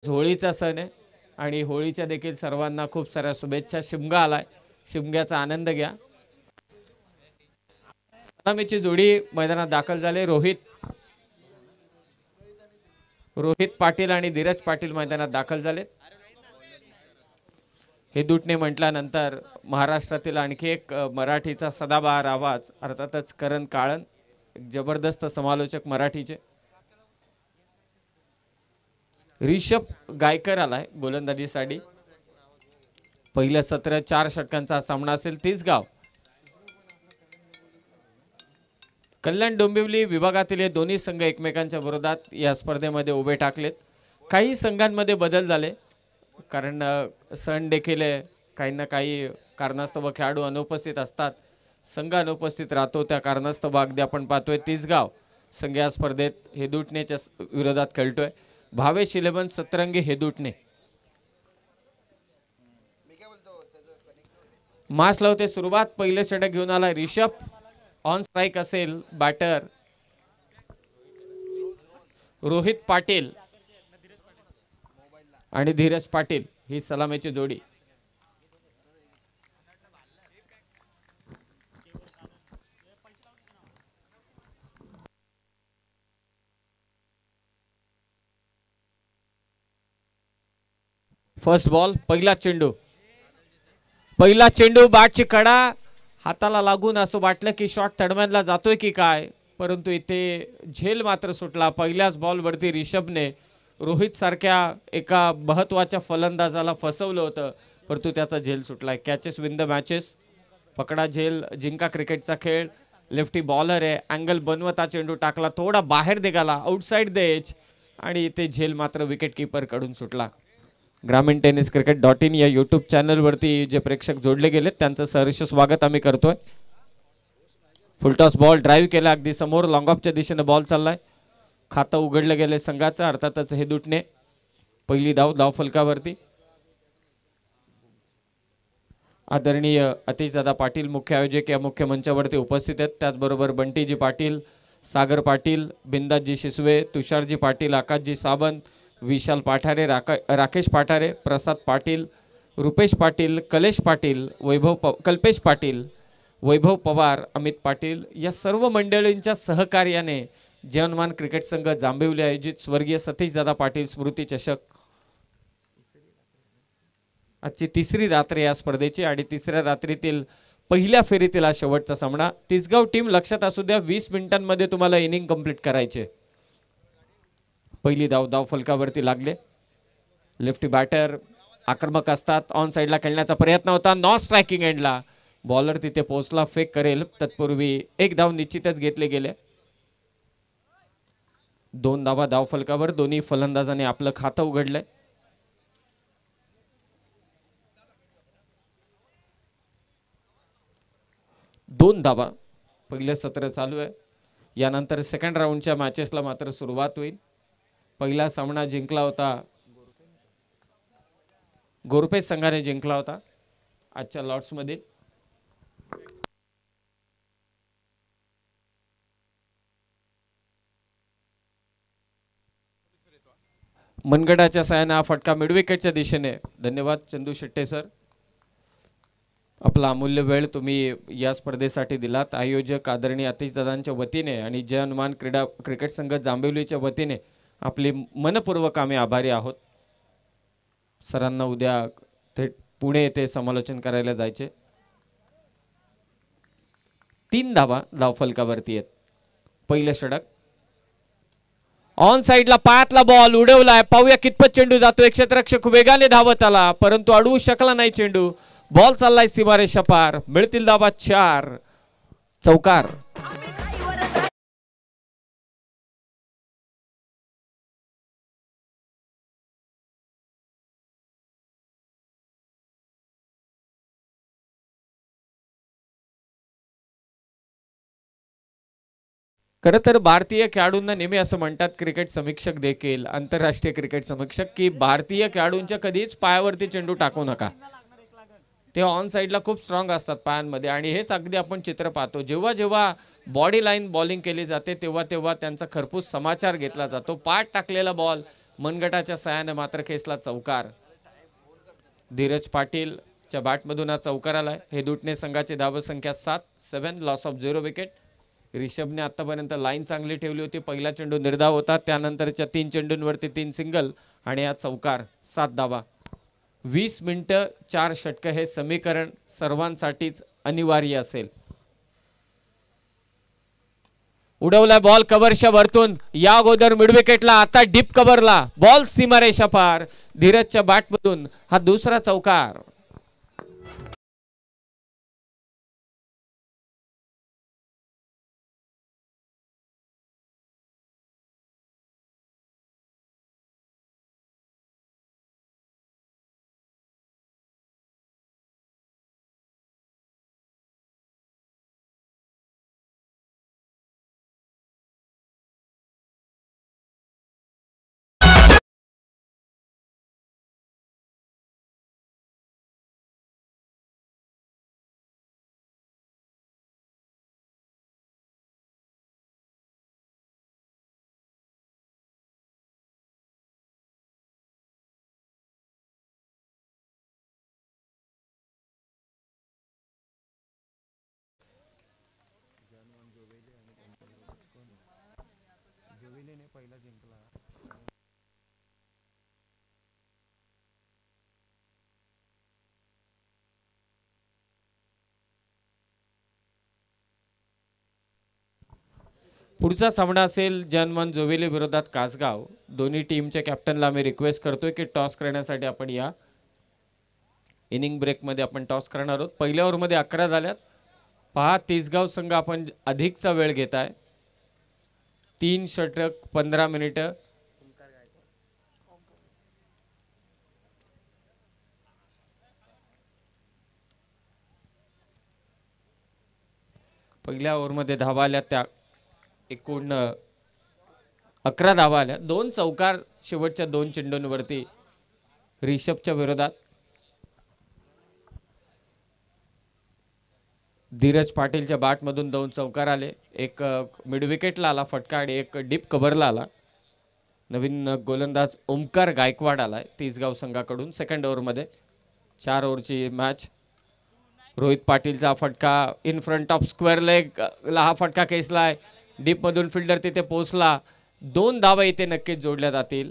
होळीचा सण आहे आणि होळीच्या देखील सर्वांना खूप साऱ्या शुभेच्छा। शिमगा आलाय, शिमग्याचा आनंद घ्या। सलामीची जोडी मैदानात दाखल झाले। रोहित पाटील आणि धीरज पाटील मैदानात दाखल झाले। हे दुटणे म्हटल्यानंतर महाराष्ट्रातील आणखी एक मराठीचा सदाबहार आवाज अर्थातच करण काळन, जबरदस्त समालोचक मराठीचे। ऋषभ गायकर आलाय गोलंदाजीसाठी। पहिल्या सत्र 4 षटकांचा सामना असेल। तिसगाव कल्याण डोंबिवली विभागातील हे दोन्ही संघ एकमेकांच्या विरोधात या स्पर्धेमध्ये उभे टाकलेत। काही संघांमध्ये बदल झाले कारण सण देखील काही ना काही कारणास्तव खेळाडू अनुपस्थित असतात, संघ अनुपस्थित राहतो। त्या कारणास्तव अगदी आपण पाहतोय तिसगाव संघ या स्पर्धेत हेदुटणेच्या विरोधात खेळतोय। भावेश 11 सतरंगी हेदुटणे मास लावते सुरुवात। पहिले षटक घेऊन आला ऋषभ। ऑन स्ट्राइक असेल बॅटर रोहित पाटील आणि धीरज पाटील, ही सलामीची जोडी। फर्स्ट बॉल, पहिला चेंडू बॅटची कडा हाताला लागून असं वाटलं की शॉट थर्डमॅनला जातोय की काय, परंतु इथे झेल मात्र सुटला। पहिल्याच बॉलवरती ऋषभने रोहित सारख्या एका महत्त्वाच्या फलंदाजाला फसवलं होतं, परंतु त्याचा झेल सुटलाय। कॅचेस विन द मॅचेस, पकडा झेल जिंका क्रिकेटचा खेळ। लेफ्टी बॉलर आहे, अँगल बनवता चेंडू टाकला, थोडा बाहेर निघाला आउटसाइड द एज आणि इथे झेल मात्र विकेट कीपर कडून सुटला। ग्रामीण टेनिस क्रिकेट.in या यूट्यूब चॅनलवरती जे प्रेक्षक जोडले गेलेत त्यांचं सहर्ष स्वागत आम्ही करतोय। फुलटॉस बॉल ड्राईव्ह केला अगदी समोर, लॉंग ऑफच्या दिशेने बॉल चाललाय। खातं उघडलं गेले संघाचं, अर्थातच हे दुटणे पहिली धाव फलकावरती। आदरणीय अतिशदादा पाटील मुख्य आयोजक या मुख्य मंचावरती उपस्थित आहेत। त्याचबरोबर बंटीजी पाटील, सागर पाटील, बिंदाजी शिसवे, तुषारजी पाटील, आकाशजी सावंत, विशाल पाठारे, राकेश पाठारे, प्रसाद पाटील, रुपेश पाटील, कलेश पाटील, कल्पेश पाटील, वैभव पवार, अमित पाटील या सर्व मंडळींच्या सहकार्याने जीवनमान क्रिकेट संघ जांभिवली आयोजित स्वर्गीय सतीशदादा पाटील स्मृती चषक आजची तिसरी रात्र या स्पर्धेची आणि तिसऱ्या रात्रीतील पहिल्या फेरीतील हा शेवटचा सामना। तिसगाव टीम लक्षात असू द्या, 20 मिनिटांमध्ये तुम्हाला इनिंग कंप्लीट करायचे। पहिली धाव फलकावरती लागले। लेफ्टी बॅटर आक्रमक असतात, ऑन साइडला खेळण्याचा प्रयत्न होता, नॉन स्ट्रायकिंग एंडला बॉलर तिथे पोहोचला, फेक करेल तत्पूर्वी एक धाव निश्चितच घेतले गेले। 2 धाव फलकावर, दोन्ही फलंदाजांनी आपलं खातं उघडलंय। दोन धावा, पहिलं सत्र चालू आहे। यानंतर सेकंड राऊंडच्या मॅचेसला मात्र सुरुवात होईल। पहिला सामना जिंकला होता गोरपे संघाने जिंकला होता आजच्या लॉर्ड्स मध्ये। मनगडाच्या साहाय्याने हा फटका मिड विकेटच्या दिशेने। धन्यवाद चंदू शेट्टे सर, आपला अमूल्य वेळ तुम्ही या स्पर्धेसाठी दिलात। आयोजक आदरणीय अतिशदादांच्या वतीने आणि जय हनुमान क्रिकेट संघ जांभिवलीच्या वतीने आपली मनपूर्वक आम्ही आभारी आहोत। सरांना उद्या थेट पुणे येथे समालोचन करायला जायचे। 3 धाव फलकावरती आहेत। पहिलं षटक ऑन साइडला पायातला बॉल उडवलाय, पाहूया कितपत चेंडू जातोय। क्षेत्ररक्षक वेगाने धावत आला परंतु अडवू शकला नाही चेंडू। बॉल चाललाय सीमारेषा पार, मिळतील धावा 4, चौकार। खरं तर भारतीय खेळाडूंना नेहमी असं म्हणतात क्रिकेट समीक्षक देखील, आंतरराष्ट्रीय क्रिकेट समीक्षक, की भारतीय खेळाडूंच्या कधीच पायावरती चेंडू टाकू नका। ते ऑन साइडला खूप स्ट्रॉंग असतात पायांमध्ये आणि हेच अगदी आपण चित्र पाहतो। जेव्हा जेव्हा बॉडी लाईन बॉलिंग केली जाते तेव्हा तेव्हा त्यांचा खरपूस समाचार घेतला जातो। पाठ टाकलेला बॉल मनगटाच्या साहाय्याने मात्र खेचला चौकार. धीरज पाटीलच्या बॅटमधून हा चौकार आलाय. हेदूटणे संघाची धावसंख्या 7 लॉस ऑफ 0 विकेट. रिषभने आतापर्यंत लाईन चांगली ठेवली होती. पहिला चेंडू निर्धाव होता, त्यानंतरच्या 3 चेंडूंवरती 3 सिंगल आणि हा चौकार 7 धावा. 20 मिनिटं 4 षटकं हे समीकरण सर्वांसाठीच अनिवार्य असेल. उडवला बॉल कव्हरच्या वरतून, या अगोदर मिड विकेटला, आता डीप कव्हरला बॉल सीमारेषा पार. धीरजच्या बॅटमधून हा दुसरा चौकार. पुढचा सामना असेल जनमन जोवेली विरोधात कासगाव. दोन्ही टीमच्या कॅप्टनला मी रिक्वेस्ट करतोय की टॉस करण्यासाठी आपण या. इनिंग ब्रेकमध्ये आपण टॉस करणार आहोत. पहिल्या ओव्हरमध्ये 11 झाल्यात. पहा, तिसगाव संघ आपण अधिकचा वेळ घेत आहे. 3 षटक 15 मिनिटं. पहिल्या ओव्हरमध्ये धावा आल्या, त्या एकूण 11 धावा आल्या. 2 चौकार शेवटच्या 2 चेंडूंवरती रिषभच्या विरोधात. धीरज पाटीलच्या बॅटमधून 2 चौकार आले. एक मिड विकेटला आला फटका आणि एक डीप कव्हरला आला. नवीन गोलंदाज ओमकार गायकवाड आलाय तिसगाव संघाकडून. सेकंड ओव्हरमध्ये 4 ओव्हरची मॅच. रोहित पाटीलचा फटका in front of square leg ला हा फटका खेचलाय. डीपमधून फिल्डर तिथे पोहोचला. 2 धावा इथे नक्कीच जोडल्या जातील.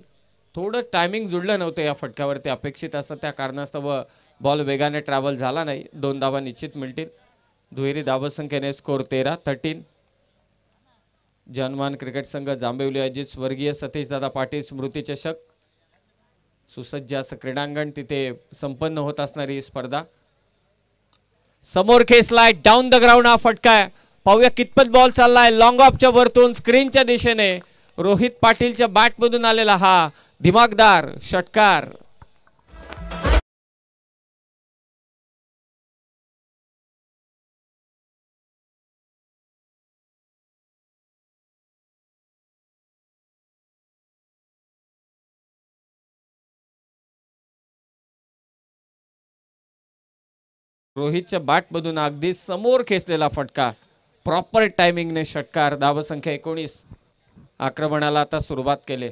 थोडं टायमिंग जुळलं नव्हतं या फटक्यावरती अपेक्षित असं, त्या कारणास्तव बॉल वेगाने ट्रॅव्हल झाला नाही. 2 धावा निश्चित मिळतील. दुहेरी धावसंख्येने स्कोर 13. जनमान क्रिकेट संघ जांभिवली अजित स्वर्गीय सतीशदादा पाटील स्मृती चषक. सुसज्ज असं क्रीडांगण तिथे संपन्न होत असणारी ही स्पर्धा. समोर खेचलाय डाऊन द ग्राउंड हा फटका आहे. पाहूया कितपत बॉल चाललाय. लॉंग ऑफच्या वरतून स्क्रीनच्या दिशेने रोहित पाटीलच्या बॅटमधून आलेला हा दिमागदार षटकार. रोहितच्या बॅटमधून अगदी समोर खेचलेला फटका. प्रॉपर टायमिंगने षटकार. धावसंख्या 19. आक्रमणाला आता सुरुवात केले.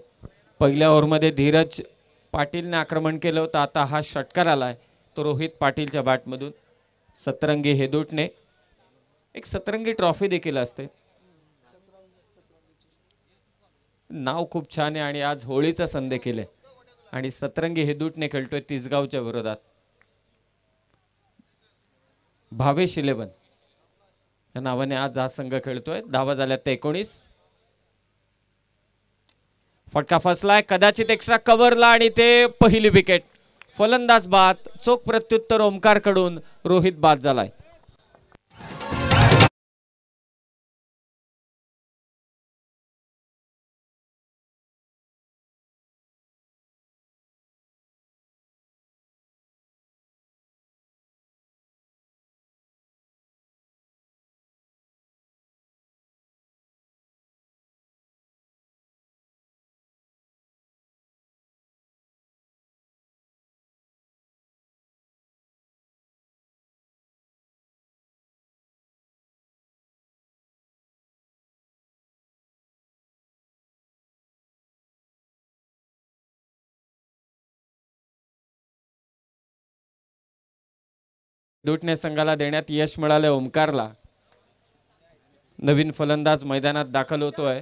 पहिल्या ओव्हरमध्ये धीरज पाटीलने आक्रमण केलं होतं. आता हा षटकार आलाय तो रोहित पाटीलच्या बॅटमधून. सतरंगी हेदूटणे. एक सतरंगी ट्रॉफी देखील असते. नाव खूप छान आहे आणि आज होळीचा सण देखील आहे. आणि सतरंगी हेदूटणे खेळतोय तिसगावच्या विरोधात. भावेश 11 या नावाने आज हा संघ खेळतोय. धावा झाल्या 19. फटका फसलाय कदाचित एक्स्ट्रा कव्हरला आणि ते पहिली विकेट. फलंदाज बाद. चोख प्रत्युत्तर ओमकार कडून रोहित बाद झालाय. दुटणे संघाला देण्यात यश मिळाले ओमकारला. नवीन फलंदाज मैदानात दाखल होतोय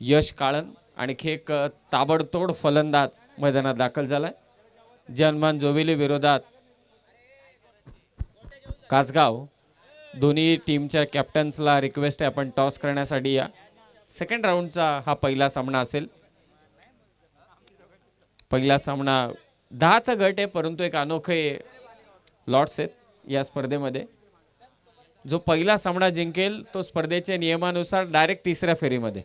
यश काळन. आणखी एक ताबडतोड फलंदाज मैदानात दाखल झालाय. जनमान जोविली विरोधात कासगाव. दोन्ही टीमच्या कॅप्टन्सला रिक्वेस्ट आहे आपण टॉस करण्यासाठी या. सेकंड राऊंडचा हा पहिला सामना असेल. पहिला सामना 10चा गट आहे परंतु एक अनोखे लॉट्स आहेत या स्पर्धेमध्ये. जो पहिला सामना जिंकेल तो स्पर्धेच्या नियमानुसार डायरेक्ट तिसऱ्या फेरीमध्ये.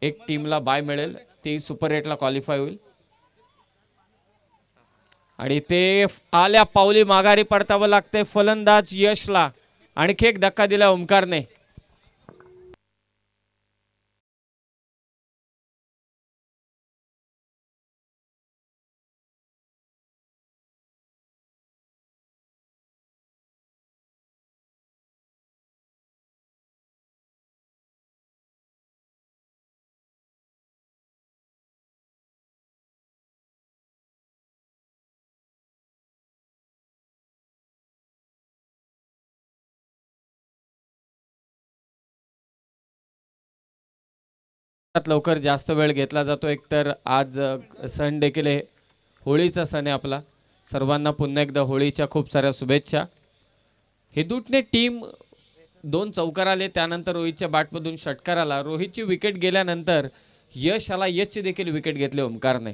एक टीमला बाय मिळेल ती सुपर 8ला क्वालिफाय होईल. आणि ते आल्या पावली माघारी परतावं लागते फलंदाज यशला. आणखी एक धक्का दिला ओमकारने. लवकर जास्त वेळ घेतला जातो. एकतर आज सण देखील आहे, होळीचा सण आहे आपला. सर्वांना पुन्हा एकदा होळीच्या खूप साऱ्या शुभेच्छा. हेदूटने टीम 2 चौकार आले त्यानंतर रोहितच्या बॅटमधून षटकार आला. रोहितची विकेट गेल्यानंतर यश आला. यशची देखील विकेट घेतली ओमकारने.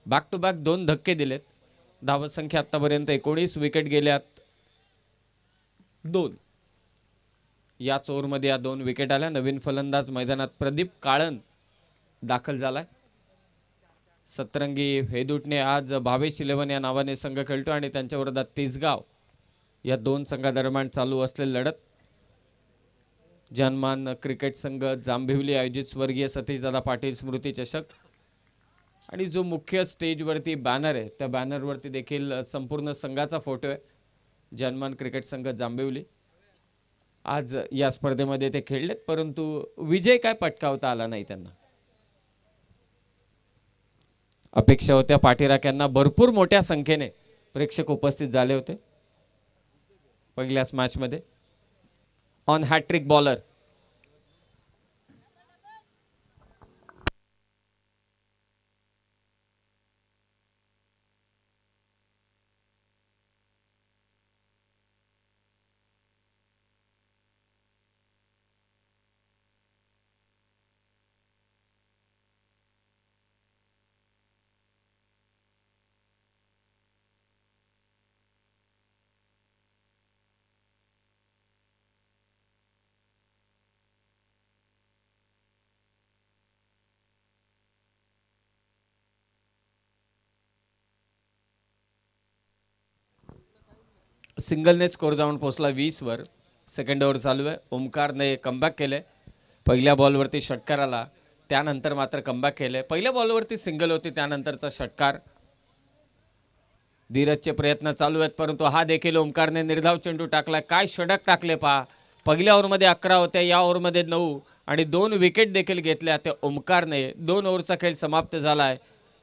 बॅक टू बॅक 2 धक्के दिलेत. धावत संख्या आतापर्यंत 19 विकेट गेल्यात 2. याच ओव्हरमध्ये या 2 विकेट आल्या. नवीन फलंदाज मैदानात प्रदीप काळन दाखल झालाय. सतरंगी हेदूटने आज भावेश 11 या नावाने संघ खेळतो आणि त्यांच्या विरोधात तिसगाव या 2 संघादरम्यान चालू असलेली लढत. जनमान क्रिकेट संघ जांभिवली आयोजित स्वर्गीय सतीशदादा पाटील स्मृती चषक. आणि जो मुख्य स्टेजवरती बॅनर आहे त्या बॅनरवरती देखील संपूर्ण संघाचा फोटो आहे. जनमान क्रिकेट संघ जांभिवली. आज या स्पर्धेमध्ये ते खेळलेत परंतु विजय काय पटकावता आला नाही त्यांना. अपेक्षा होत्या पाठीराख्यांना. भरपूर मोठ्या संख्येने प्रेक्षक उपस्थित झाले होते पहिल्याच मॅचमध्ये. ऑन हॅट्रिक बॉलर सिंगलने स्कोर जाऊन पोहोचला 20 वर. सेकंड ओव्हर चालू आहे. ओमकारने कमबॅक केले. पहिल्या बॉलवरती षटकार आला त्यानंतर मात्र कमबॅक केले. पहिल्या बॉलवरती सिंगल होती त्यानंतरचा षटकार. धीरजचे प्रयत्न चालू आहेत परंतु हा देखील ओमकारने निर्धाव चेंडू टाकला. काय षटक टाकले पहा. पहिल्या ओव्हरमध्ये 11 होते या ओव्हरमध्ये 9 आणि 2 विकेट देखील घेतल्या त्या ओमकारने. 2 ओव्हरचा खेळ समाप्त झालाय.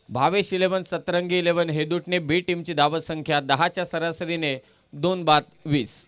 भावेश 11 सतरंगी 11 हेदूटने बी टीमची धावत संख्या 10च्या सरासरीने 2 बाद 20.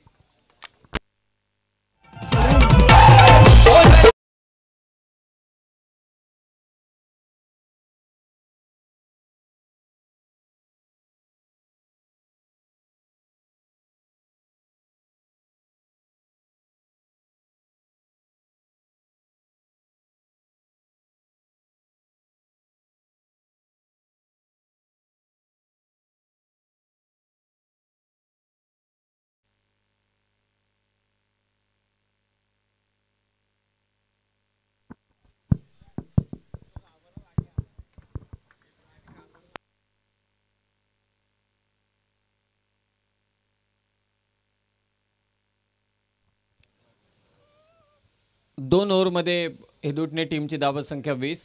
दोन ओव्हरमध्ये हेदूटने टीमची धावत संख्या 20.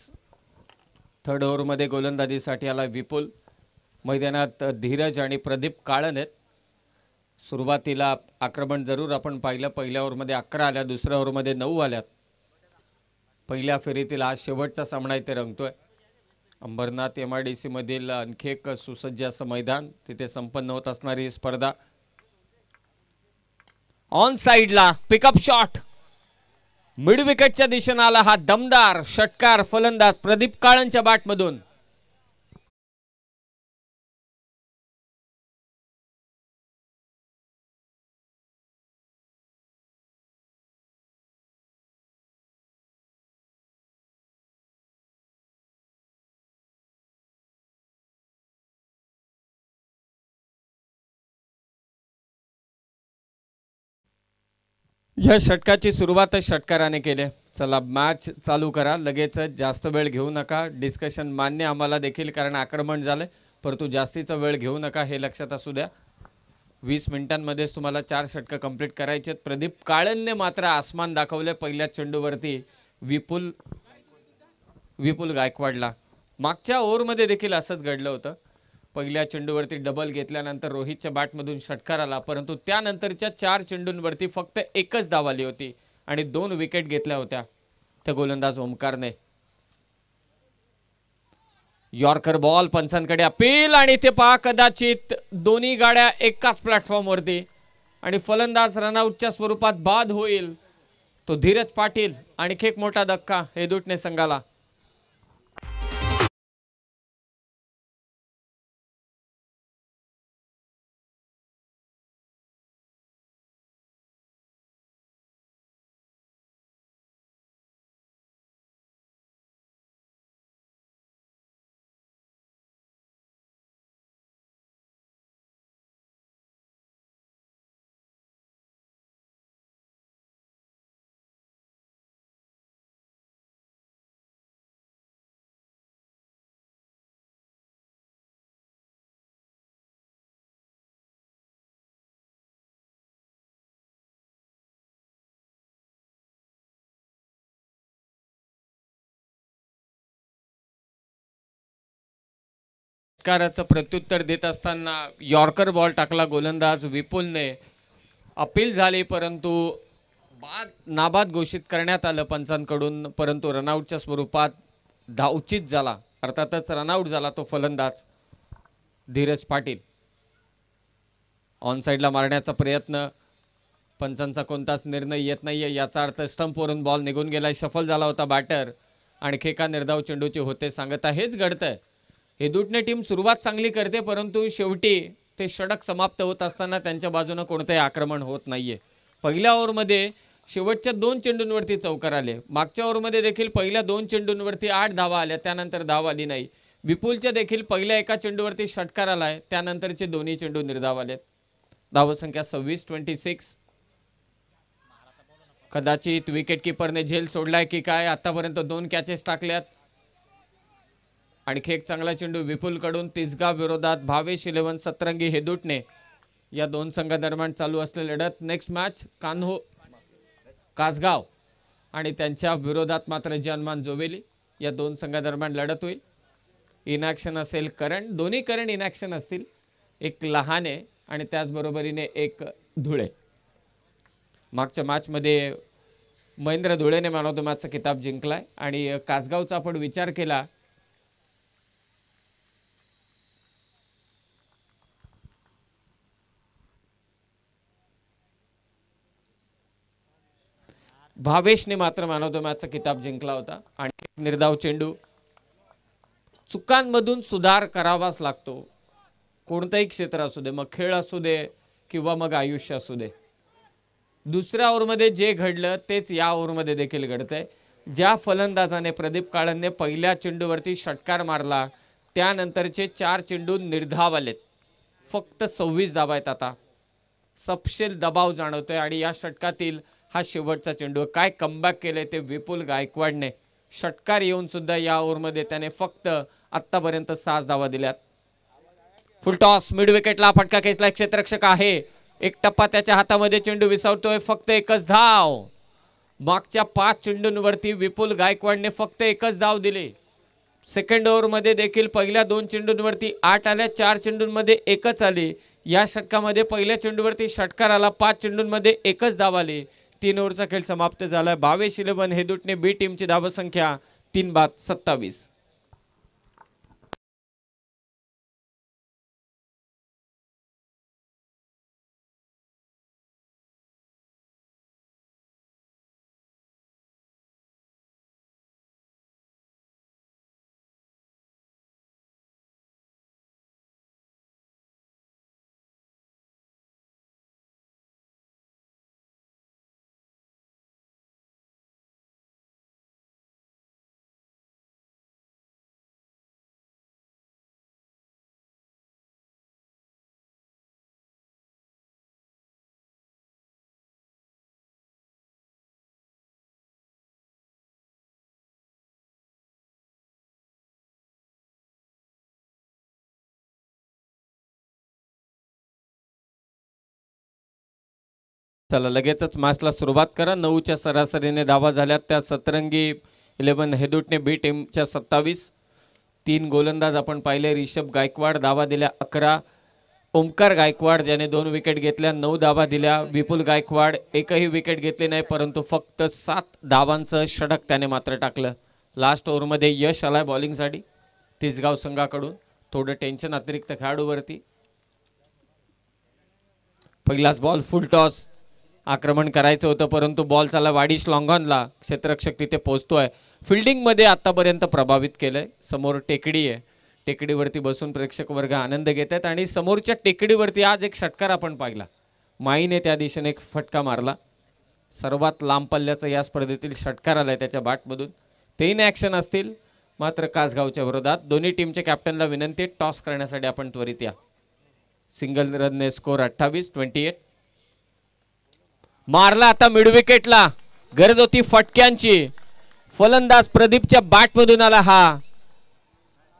थर्ड ओव्हरमध्ये गोलंदाजीसाठी आला विपुल. मैदानात धीरज आणि प्रदीप काळन आहेत. सुरुवातीला आक्रमण जरूर आपण पाहिलं. पहिल्या ओव्हरमध्ये 11 आल्या. दुसऱ्या ओव्हरमध्ये 9 आल्यात. पहिल्या फेरीतील हा शेवटचा सामना इथे रंगतोय. अंबरनाथ MIDC मधील आणखी एक सुसज्ज असं मैदान, तिथे संपन्न होत असणारी स्पर्धा. ऑन साइडला पिकअप शॉट, मिड विकेटच्या दिशेने आला हा दमदार षटकार फलंदाज प्रदीप काळंच्या बॅटमधून. या षटकाची सुरुवातच षटकाराने केली. चला मॅच चालू करा लगेच, जास्त वेळ घेऊ नका. डिस्कशन मान्य आम्हाला देखील, कारण आक्रमण झाले, परंतु जास्तीचा वेळ घेऊ नका हे लक्षात असू द्या. 20 मिनिटांमध्येच तुम्हाला 4 षटकं कंप्लीट करायचे आहेत. प्रदीप काळनने मात्र आसमान दाखवले पहिल्या चेंडूवरती विपुल गायकवाडला. मागच्या ओव्हरमध्ये देखील असंच घडलं होतं. पहिल्या चेंडूवरती डबल घेतल्यानंतर रोहितच्या बॅटमधून षटकार आला, परंतु त्यानंतरच्या 4 चेंडूंवरती फक्त एकच धाव आली होती आणि 2 विकेट घेतल्या होत्या त्या गोलंदाज ओमकारने. यॉर्कर बॉल, पंचांकडे अपील आणि ते पहा कदाचित दोन्ही गाड्या एकाच प्लॅटफॉर्मवरती आणि फलंदाज रनआउटच्या स्वरूपात बाद होईल. तो धीरज पाटील. आणखी एक मोठा धक्का हेदूटने संघाला. षटकाराचं प्रत्युत्तर देत असताना यॉर्कर बॉल टाकला गोलंदाज विपुलने. अपील झाली, परंतु नाबाद घोषित करण्यात आलं पंचांकडून, परंतु रनआउटच्या स्वरूपात धावचित झाला. अर्थातच रनआउट झाला तो फलंदाज धीरज पाटील. ऑन साइडला मारण्याचा प्रयत्न, पंचांचा कोणताच निर्णय येत नाहीये. याचा अर्थ स्टंपवरून बॉल निघून गेलाय. सफल झाला होता बॅटर. आणखी एका निर्धाव चेंडूचे होते सांगता. हेच घडतंय. हेदूटने टीम सुरुवात चांगली करते, परंतु शेवटी ते षटक समाप्त होत असताना त्यांच्या बाजूने कोणतेही आक्रमण होत नाहीये. पहिल्या ओव्हरमध्ये शेवटच्या 2 चेंडूंवरती चौकार आले. मागच्या ओव्हरमध्ये देखील पहिल्या 2 चेंडूंवरती 8 धावा आल्या, त्यानंतर धाव आली नाही. विपुलच्या देखील पहिल्या एका चेंडूवरती षटकार आलाय, त्यानंतरचे दोन्ही चेंडू निर्धाव आले. धावसंख्या 26-26. कदाचित विकेट किपरने झेल सोडलाय की काय. आतापर्यंत 2 कॅचेस टाकल्यात. आणखी एक चांगला चेंडू विपुलकडून. तिसगाव विरोधात भावेश 11 सतरंगी हेदूटने. या 2 संघादरम्यान चालू असलेली लढत. नेक्स्ट मॅच कासगाव आणि त्यांच्या विरोधात मात्र जनमान जोवेली. या 2 संघादरम्यान लढत होईल. इनॅक्शन असेल करण, दोन्ही करण इनॅक्शन असतील. एक लहाने आणि त्याचबरोबरीने एक धुळे. मागच्या मॅचमध्ये महेंद्र धुळेने मॅन ऑफ द मॅचचा किताब जिंकलाय. आणि कासगावचा आपण विचार केला भावेशने मात्र मॅन ऑफ द मॅचचा किताब जिंकला होता. आणि निर्धाव चेंडू. चुकांमधून सुधार करावाच लागतो, कोणतंही क्षेत्र असू दे, मग खेळ असू दे किंवा मग आयुष्य असू दे. दुसऱ्या ओव्हरमध्ये जे घडलं तेच या ओव्हरमध्ये देखील घडतंय. ज्या फलंदाजाने प्रदीप काळनने पहिल्या चेंडूवरती षटकार मारला, त्यानंतरचे 4 चेंडू निर्धाव आलेत. फक्त 26 धावा आहेत. आता सपशेल दबाव जाणवतोय आणि या षटकातील हा शेवटचा चेंडू. काय कमबॅक केले ते विपुल गायकवाडने. षटकार येऊन सुद्धा या ओव्हरमध्ये त्याने फक्त आतापर्यंत 6 धावा दिल्यात. फुल टॉस, मिड विकेटला फटका खेचला. क्षेत्ररक्षक आहे, एक टप्पा त्याच्या हातामध्ये, चेंडू विसावतोय. फक्त एकच धाव. मागच्या 5 चेंडूंवरती विपुल गायकवाडने फक्त एकच धाव दिली. सेकंड ओव्हरमध्ये देखील पहिल्या 2 चेंडूंवरती 8 आल्या, 4 चेंडूंमध्ये एकच आली. या षटकामध्ये पहिल्या चेंडूवरती षटकार आला, 5 चेंडूंमध्ये एकच धाव आली. 3 ओव्हरचा खेळ समाप्त झाला. भावेश 11 हेदूटने बी टीमची धावसंख्या 3 बाद 27. चला लगेचच मॅचला सुरुवात करा. 9च्या सरासरीने धावा झाल्यात त्या सतरंगी 11 हेदूटने बी टीमच्या 27. 3 गोलंदाज आपण पाहिले. रिषभ गायकवाड धावा दिल्या 11. ओमकार गायकवाड ज्याने 2 विकेट घेतल्या 9 धावा दिल्या. विपुल गायकवाड एकही विकेट घेतली नाही परंतु फक्त 7 धावांचं षटक त्याने मात्र टाकलं. लास्ट ओव्हरमध्ये यश आलाय बॉलिंगसाठी तिसगाव संघाकडून. थोडं टेन्शन अतिरिक्त खेळाडूवरती. पहिलाच बॉल फुल टॉस. आक्रमण करायचं होतं परंतु बॉल चालला वाडीश लॉंगॉनला. क्षेत्ररक्षक तिथे पोहोचतोय. फिल्डिंगमध्ये आतापर्यंत प्रभावित केलंय. समोर टेकडी आहे. टेकडीवरती बसून प्रेक्षक वर्ग आनंद घेत आहेत आणि समोरच्या टेकडीवरती आज एक षटकार आपण पाहिला. माईने त्या दिशेने एक फटका मारला. सर्वात लांब पल्ल्याचा या स्पर्धेतील षटकार आलाय त्याच्या बॅटमधून. 3 ॲक्शन असतील मात्र कासगावच्या विरोधात. दोन्ही टीमच्या कॅप्टनला विनंती टॉस करण्यासाठी आपण त्वरित या. सिंगल रनने स्कोर 28-28. मारला आता मिड विकेटला. गरज होती फटक्यांची. फलंदाज प्रदीपच्या बॅटमधून आला हा.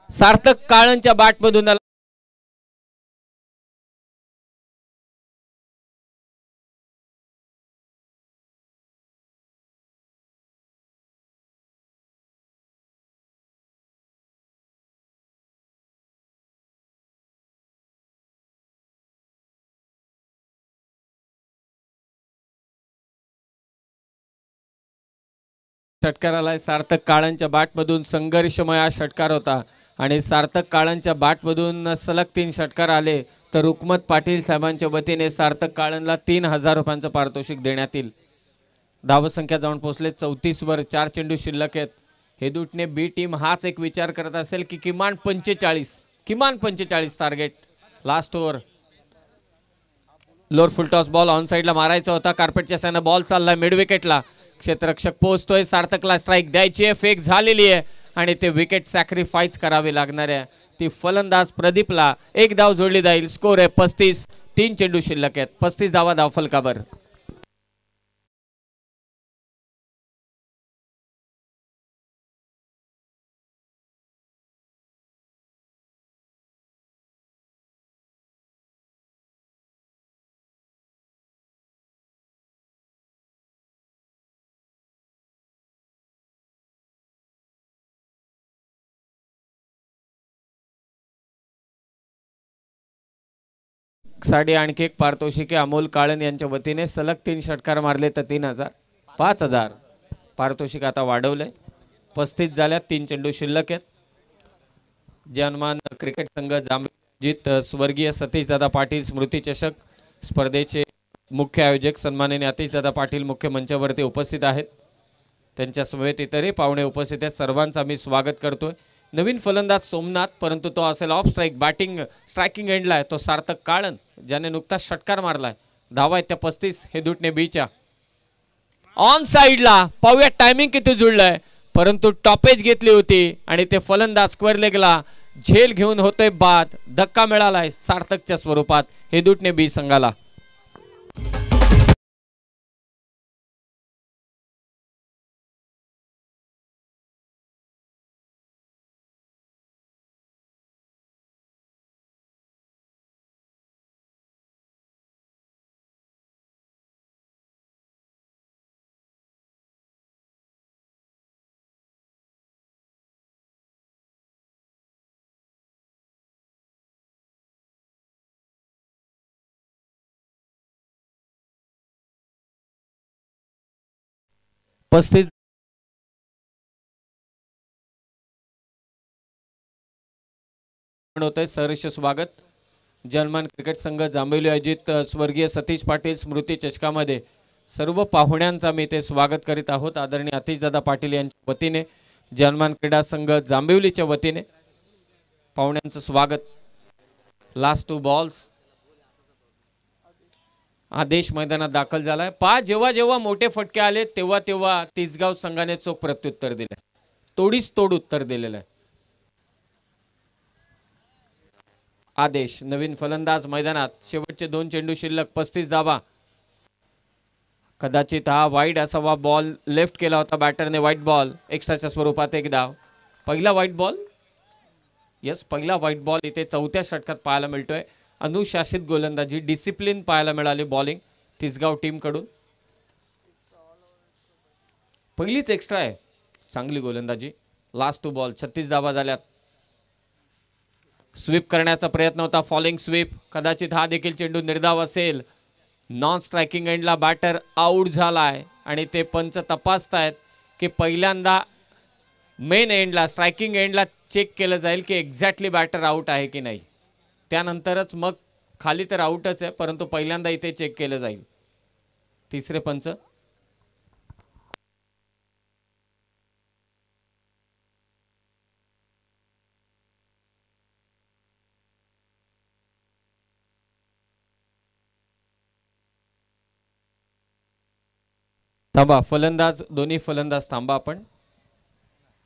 सार्थक काळनच्या बॅटमधून आला. षटकार आलाय सार्थक काळनच्या बॅटमधून. संघर्षमय हा षटकार होता आणि सार्थक काळनच्या बॅटमधून सलग 3 षटकार आले तर रुकमत पाटील साहेबांच्या वतीने सार्थक काळनला 3000 रुपयांचं पारितोषिक देण्यात येईल. धावसंख्या जाऊन पोहोचले 34 वर. 4 चेंडू शिल्लक आहेत. हेदूटने बी टीम हाच एक विचार करत असेल की किमान 45 target. Last over. Lower full toss ball on साईडला मारायचा होता. कार्पेटच्या साईडने बॉल चाललाय मिड विकेटला. क्षेत्ररक्षक पोहोचतोय. सार्थकला स्ट्राईक द्यायची आहे. फेक झालेली आहे आणि ते विकेट सॅक्रिफाईस करावे लागणार आहे. ती फलंदाज प्रदीपला एक धाव जोडली जाईल. स्कोर आहे 35. 3 चेंडू शिल्लक आहेत. 35 धावा धावफलकावर. साठी आणखी एक पारितोषिक अमोल काळन यांच्या वतीने. सलग 3 षटकार मारले तर 3000. 5000 पारितोषिक आता वाढवलंय. 35 झाल्यात. 3 चेंडू शिल्लक आहेत. जनमान क्रिकेट संघ जांभीत स्वर्गीय सतीशदादा पाटील स्मृती चषक स्पर्धेचे मुख्य आयोजक सन्माननीय अतिशदादा पाटील मुख्य मंचावरती उपस्थित आहेत. त्यांच्या समवेत इतरही पाहुणे उपस्थित आहेत. सर्वांचं आम्ही स्वागत करतोय. नवीन फलंदाज सोमनाथ परंतु तो असेल ऑफ स्ट्राईक. बॅटिंग स्ट्रायकिंग एंडला आहे तो सार्थक काळन ज्याने नुकताच षटकार मारलाय. धावा आहेत त्या 35 हेदूटने बीच्या. ऑन साईडला पाहूया टायमिंग किती जुळलंय परंतु टॉपेज घेतली होती आणि ते फलंदाज स्क्वेअर लेगला झेल घेऊन होतोय बाद. धक्का मिळालाय सार्थकच्या स्वरूपात हेदूटने बी संघाला. पस्तीस होत आहे. सहर्ष स्वागत. जनमान क्रिकेट संघ जांभेली आयोजित स्वर्गीय सतीश पाटील स्मृती चषकामध्ये सर्व पाहुण्यांचा मी ते स्वागत करीत आहोत. आदरणीय अतिशदादा पाटील यांच्या वतीने जनमान क्रीडा संघ जांभेलीच्या वतीने पाहुण्यांचं स्वागत. Last 2 balls. आदेश मैदानात दाखल झालाय. जेव्हा जेव्हा मोठे फटके आले तेव्हा तेव्हा तिसगाव संघाने चोख प्रत्युत्तर दिले. तोडीस तोड उत्तर दिलेलं आहे. आदेश नवीन फलंदाज मैदानात. शेवटचे 2 चेंडू शिल्लक. 35 धावा. कदाचित हा वाईड असावा. बॉल लेफ्ट केला होता बॅटरने. White ball. एक्स्ट्राच्या स्वरूपात एक धाव. पहिला वाईट बॉल. यस पहिला वाईट बॉल इथे 4थ्या षटकात पाहायला मिळतोय. अनुशासित गोलंदाजी डिसिप्लिन पाहायला मिळाली. बॉलिंग तिसगाव टीम कडून. पहिलीच एक्स्ट्रा आहे. चांगली गोलंदाजी. Last 2 ball. 36 धावा झाल्यात. स्वीप करण्याचा प्रयत्न होता. Falling sweep. कदाचित हा देखील चेंडू निर्धाव असेल. नॉन स्ट्रायकिंग एंडला बॅटर आउट झालाय आणि ते पंच तपासतायत की पहिल्यांदा मेन एंडला स्ट्रायकिंग एंडला चेक केलं जाईल की एक्झॅक्टली बॅटर आउट आहे की नाही. त्यानंतरच मग खाली तर आउटच आहे, परंतु पहिल्यांदा इथे चेक केलं जाईल. तिसरे पंच. थांबा. फलंदाज, दोन्ही फलंदाज थांबा. आपण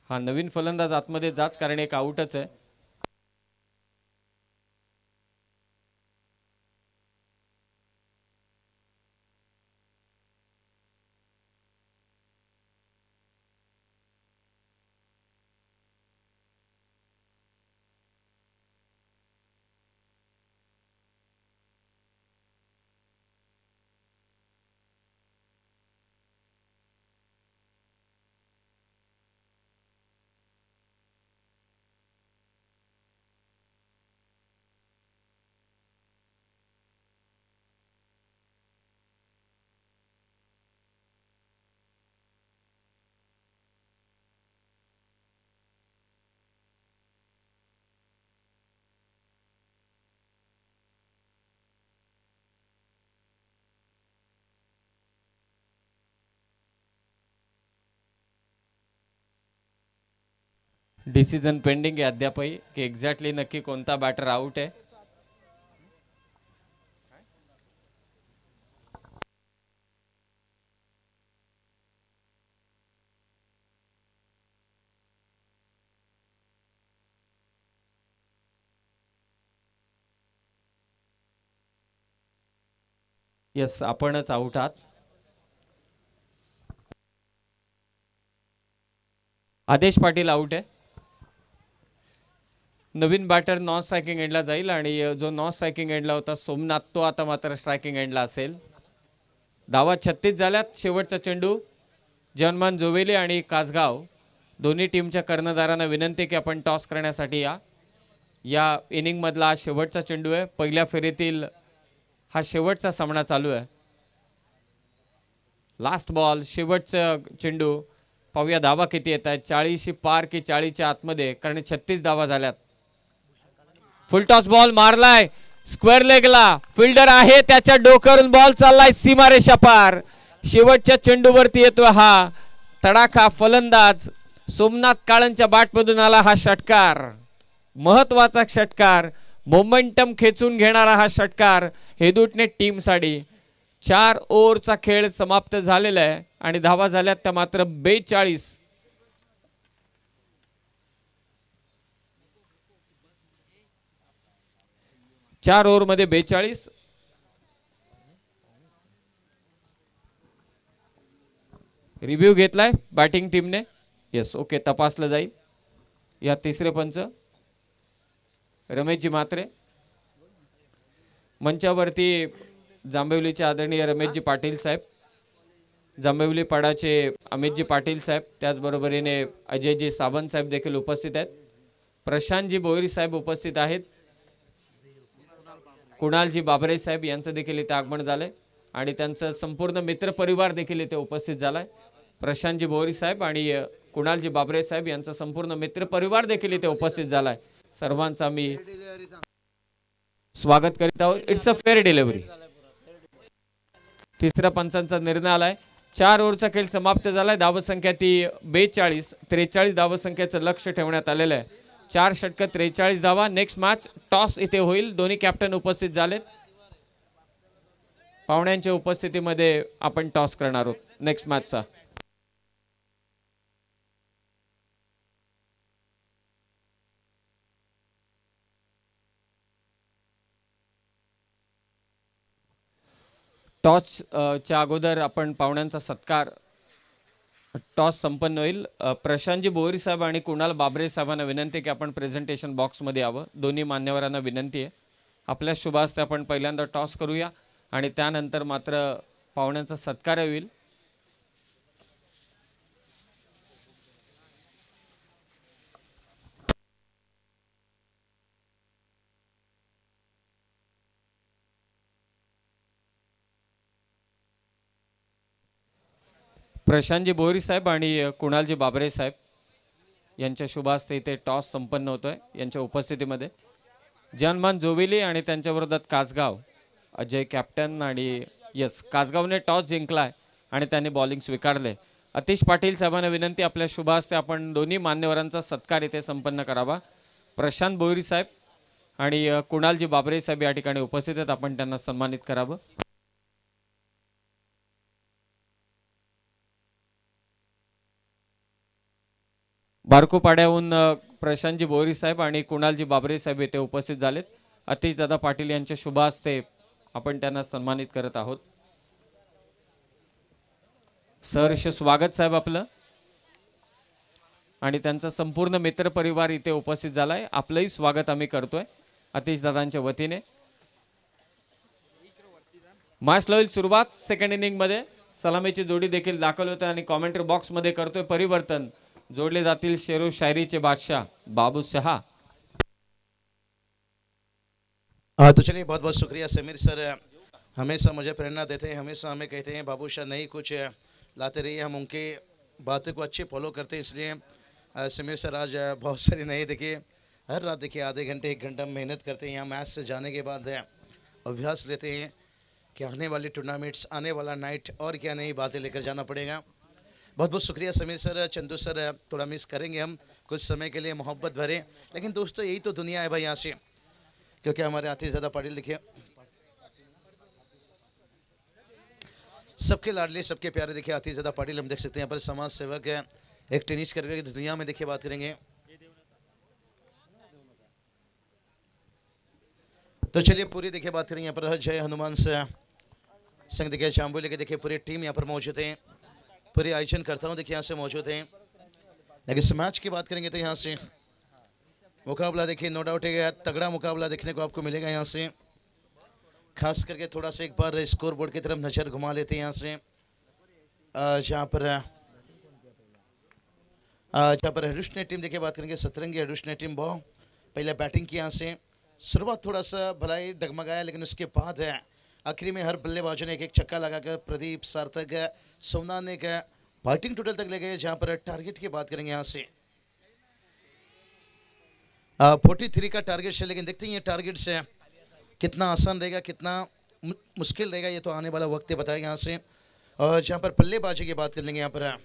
हा नवीन फलंदाज आतमध्ये जाच, कारण एक आउटच आहे. डिसिजन पेंडिंग आहे अद्यापही की एक्झॅक्टली नक्की कोणता बॅटर आउट आहे. यस, आपणच आउट आहात. आदेश पाटील आउट आहे. नवीन बॅटर नॉन स्ट्रायकिंग एंडला जाईल आणि जो नॉन स्ट्रायकिंग एंडला होता सोमनाथ, तो आता मात्र स्ट्रायकिंग एंडला असेल. धावा 36 झाल्यात. शेवटचा चेंडू. जनमान जोवेली आणि कासगाव दोन्ही टीमच्या कर्णधारांना विनंती की आपण टॉस करण्यासाठी या इनिंग मधला हा शेवटचा चेंडू आहे. पहिल्या फेरीतील हा शेवटचा सामना चालू आहे. Last ball. शेवटचा चेंडू. पाहूया धावा किती येत आहेत. 40 पार की 40च्या आतमध्ये, कारण 36 धावा झाल्यात. फुल टॉस बॉल मारलाय स्क्वेअर लेगला. फिल्डर आहे, त्याच्या डोक्यावरून बॉल चाललाय सीमारेषा पार. शेवटच्या चेंडूवरती येतोय हा तडाखा. फलंदाज सोमनाथ काळंच्या बॅटमधून आला हा षटकार. महत्वाचा षटकार. मोमेंटम खेचून घेणारा हा षटकार हेदूटने टीमसाठी. 4 ओव्हरचा खेळ समाप्त झालेला आहे आणि धावा झाल्यात त्या मात्र 42. 4 ओव्हरमध्ये 42. रिव्ह्यू घेतलाय बॅटिंग टीमने. येस, ओके, तपासलं जाईल. या तिसरे पंच रमेशजी म्हात्रे. मंचावरती जांभेवलीचे आदरणीय रमेशजी पाटील साहेब, जांभेवली पाडाचे अमितजी पाटील साहेब, त्याचबरोबरीने अजयजी सावंत साहेब देखील उपस्थित आहेत. प्रशांतजी बोईर साहेब उपस्थित आहेत. कुणालजी बाबरे साहेब यांचं देखील इथे आगमन झालंय आणि त्यांचं संपूर्ण मित्र परिवार देखील इथे उपस्थित झालाय. प्रशांतजी बोईर साहेब आणि कुणालजी बाबरे साहेब यांचा संपूर्ण मित्र परिवार देखील इथे उपस्थित झालाय. सर्वांचा मी स्वागत करीत आहोत. It's a fair delivery. तिसऱ्या पंचांचा निर्णय आलाय. 4 ओव्हरचा खेळ समाप्त झालाय. धावसंख्या ती 42. 43 धावसंख्येचं लक्ष ठेवण्यात आलेलं आहे. 4 षटक 43 धावा. नेक्स्ट मॅच टॉस इथे होईल. दोन्ही कॅप्टन उपस्थित झालेत. पाहुण्यांच्या उपस्थितीमध्ये आपण टॉस करणार आहोत नेक्स्ट मॅचचा. टॉसच्या अगोदर आपण पाहुण्यांचा सत्कार, टॉस संपन्न होईल. प्रशांतजी बोईर साहेब आणि कुणाल बाबरे साहेबांना विनंती की आपण प्रेझेंटेशन बॉक्समध्ये यावं. दोन्ही मान्यवरांना विनंती आहे. आपल्या शुभ हस्ते आपण पहिल्यांदा टॉस करूया. आणि त्यानंतर मात्र पाहुण्यांचा सत्कार होईल. प्रशांतजी बोरी साहेब आणि कुणालजी बाबरे साहेब यांच्या शुभ हस्ते इथे टॉस संपन्न होतोय. यांच्या उपस्थितीमध्ये जनमान जोविली आणि त्यांच्या विरोधात कासगाव अजय कॅप्टन आणि यस कासगावने टॉस जिंकलाय आणि त्यांनी बॉलिंग स्वीकारले. अतिश पाटील साहेबांना विनंती आपल्या शुभ हस्ते आपण दोन्ही मान्यवरांचा सत्कार इथे संपन्न करावा. प्रशांत बोरी साहेब आणि कुणालजी बाबरे साहेब या ठिकाणी उपस्थित आहेत. आपण त्यांना सन्मानित करावं. बारकोपाड्याहून प्रशांतजी बोरी साहेब आणि कुणालजी बाबरे साहेब येथे उपस्थित झालेत. अतिश दादा पाटील यांच्या शुभ हस्ते आपण त्यांना सन्मानित करत आहोत. सहर्ष स्वागत साहेब आपलं आणि त्यांचा संपूर्ण मित्र परिवार इथे उपस्थित झालाय. आपलंही स्वागत आम्ही करतोय अतिश दादांच्या वतीने. मॅचला होईल सुरुवात. सेकंड इनिंग मध्ये सलामीची जोडी देखील दाखल होते आणि कॉमेंट्री बॉक्स मध्ये करतोय परिवर्तन. जोडले जातील शेरो शायरीचे बादशाह बाबू शहा. तो चलिए बहुत बहुत शुक्रिया समीर सर, हमेशा मुझे प्रेरणा देते हैं, हमेशा हमें कहते हैं बाबू शाह नहीं कुछ लाते रहिए, हम उनके बातों को अच्छे फॉलो करते हैं. इसलिए समीर सर आज बहुत सारी नहीं देखिए, हर रात देखिए आधे घंटे 1 घंटा मेहनत करते हैं. यहाँ मैच से जाने के बाद अभ्यास लेते हैं कि आने वाली टूर्नामेंट्स, आने वाला नाइट और क्या नई बातें लेकर जाना पड़ेगा. बहुत बहुत शुक्रिया समीर सर. चंदू सर थोड़ा मिस करेंगे हम कुछ समय के लिए, मोहब्बत भरे, लेकिन दोस्तों यही तो दुनिया है भाई यहाँ से. क्योंकि हमारे आतिश ज़्यादा पाटिल देखिए सबके लाडले सबके प्यारे देखिए आतिश ज़्यादा पाटिल हम देख सकते हैं यहाँ पर समाज सेवक है, एक टेनिस करके दुनिया में देखिए बात करेंगे. तो चलिए पूरी देखिए बात करेंगे यहाँ पर जय हनुमान से संघ देखिए चांबोली के देखिए पूरी टीम यहाँ पर मौजूद है, पूरे आयोजन करता हूँ देखिए यहाँ से मौजूद हैं. लेकिन इस मैच की बात करेंगे तो यहाँ से मुकाबला देखिए नो डाउट है तगड़ा मुकाबला देखने को आपको मिलेगा. यहाँ से खास करके थोड़ा सा एक बार स्कोर बोर्ड की तरफ नज़र घुमा लेते हैं यहाँ से, जहाँ पर हरुष ने टीम देखिए बात करेंगे सतरंगी हरुष ने टीम बहुत पहले बैटिंग की. यहाँ से शुरुआत थोड़ा सा भलाई डगमगाया, लेकिन उसके बाद है आखिरी में हर बल्लेबाजों ने एक चक्का लगाकर प्रदीप सार्थक सोमनाथ ने का बैटिंग टोटल तक ले गए. जहाँ पर टारगेट की बात करेंगे यहाँ से 43 का टारगेट है, लेकिन देखते हैं ये टारगेट से कितना आसान रहेगा कितना मुश्किल रहेगा, ये तो आने वाला वक्त बताएगा. यहाँ से और जहाँ पर बल्लेबाजी की बात कर लेंगे यहाँ पर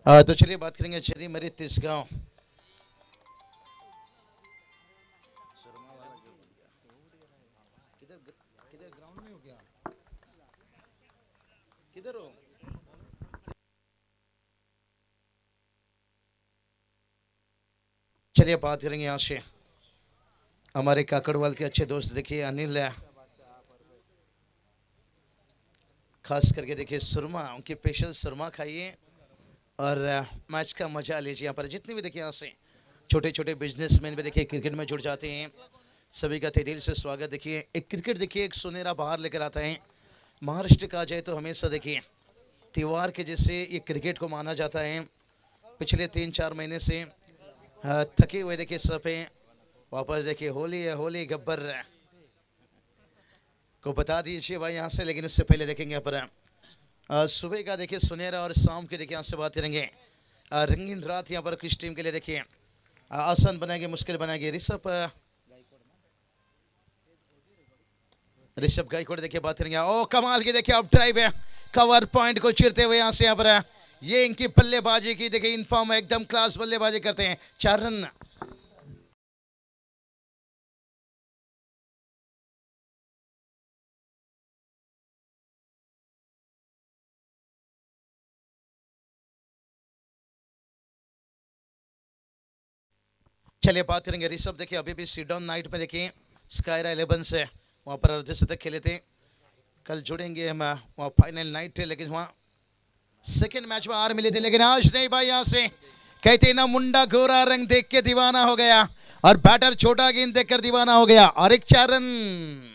तो चलिए बात करेंगे चेरी मरी तिसगांव. किधर ग्राउंड में हो गया, किधर हो? चलिए बात करेंगे यहाँ से हमारे काकड़वाल के अच्छे दोस्त देखिए अनिल है, खास करके देखिए सुरमा, उनकी स्पेशल सुरमा खाइए और मैच का मजा लीजिए. यहाँ पर जितने भी देखिए यहाँ से छोटे छोटे बिजनेसमैन भी देखिए क्रिकेट में जुड़ जाते हैं, सभी का तहे दिल से स्वागत. देखिए एक क्रिकेट देखिए एक सुनहरा बाहर लेकर आता है. महाराष्ट्र का जाए तो हमेशा देखिए त्यौहार के जैसे ये क्रिकेट को माना जाता है. पिछले 3-4 महीने से थके हुए देखिए सब हैं, वापस देखिए होली है, होली गब्बर को बता दीजिए भाई यहाँ से. लेकिन उससे पहले देखेंगे यहाँ पर सुबह का देखिए सुनहरा और शाम के देखिए यहाँ से बात करेंगे रंगीन रात. यहाँ पर किस टीम के लिए देखिए आसान बनाएंगे मुश्किल बनाएंगे. ऋषभ गायकवाड़ देखिए बात करेंगे. ओ कमाल की देखिए अब ड्राइव है, कवर पॉइंट को चिरते हुए यहाँ से यहाँ पर ये इनकी बल्लेबाजी की देखिए इन फॉर्म एकदम क्लास बल्लेबाजी करते हैं. 4 रन. चलिए बात करेंगे ऋषभ देखिए अभी भी सीडाउन नाइट में देखिए स्कायरा 11 से वहाँ पर अर्धशतक खेले थे. कल जुड़ेंगे हम वहाँ फाइनल नाइट थे, लेकिन वहाँ सेकंड मैच में हार मिली थी, लेकिन आज नहीं भाई। यहाँ से कहते ना, मुंडा गोरा रंग देख के दीवाना हो गया और बैटर छोटा गेंद देखकर दीवाना हो गया और एक 4 रन।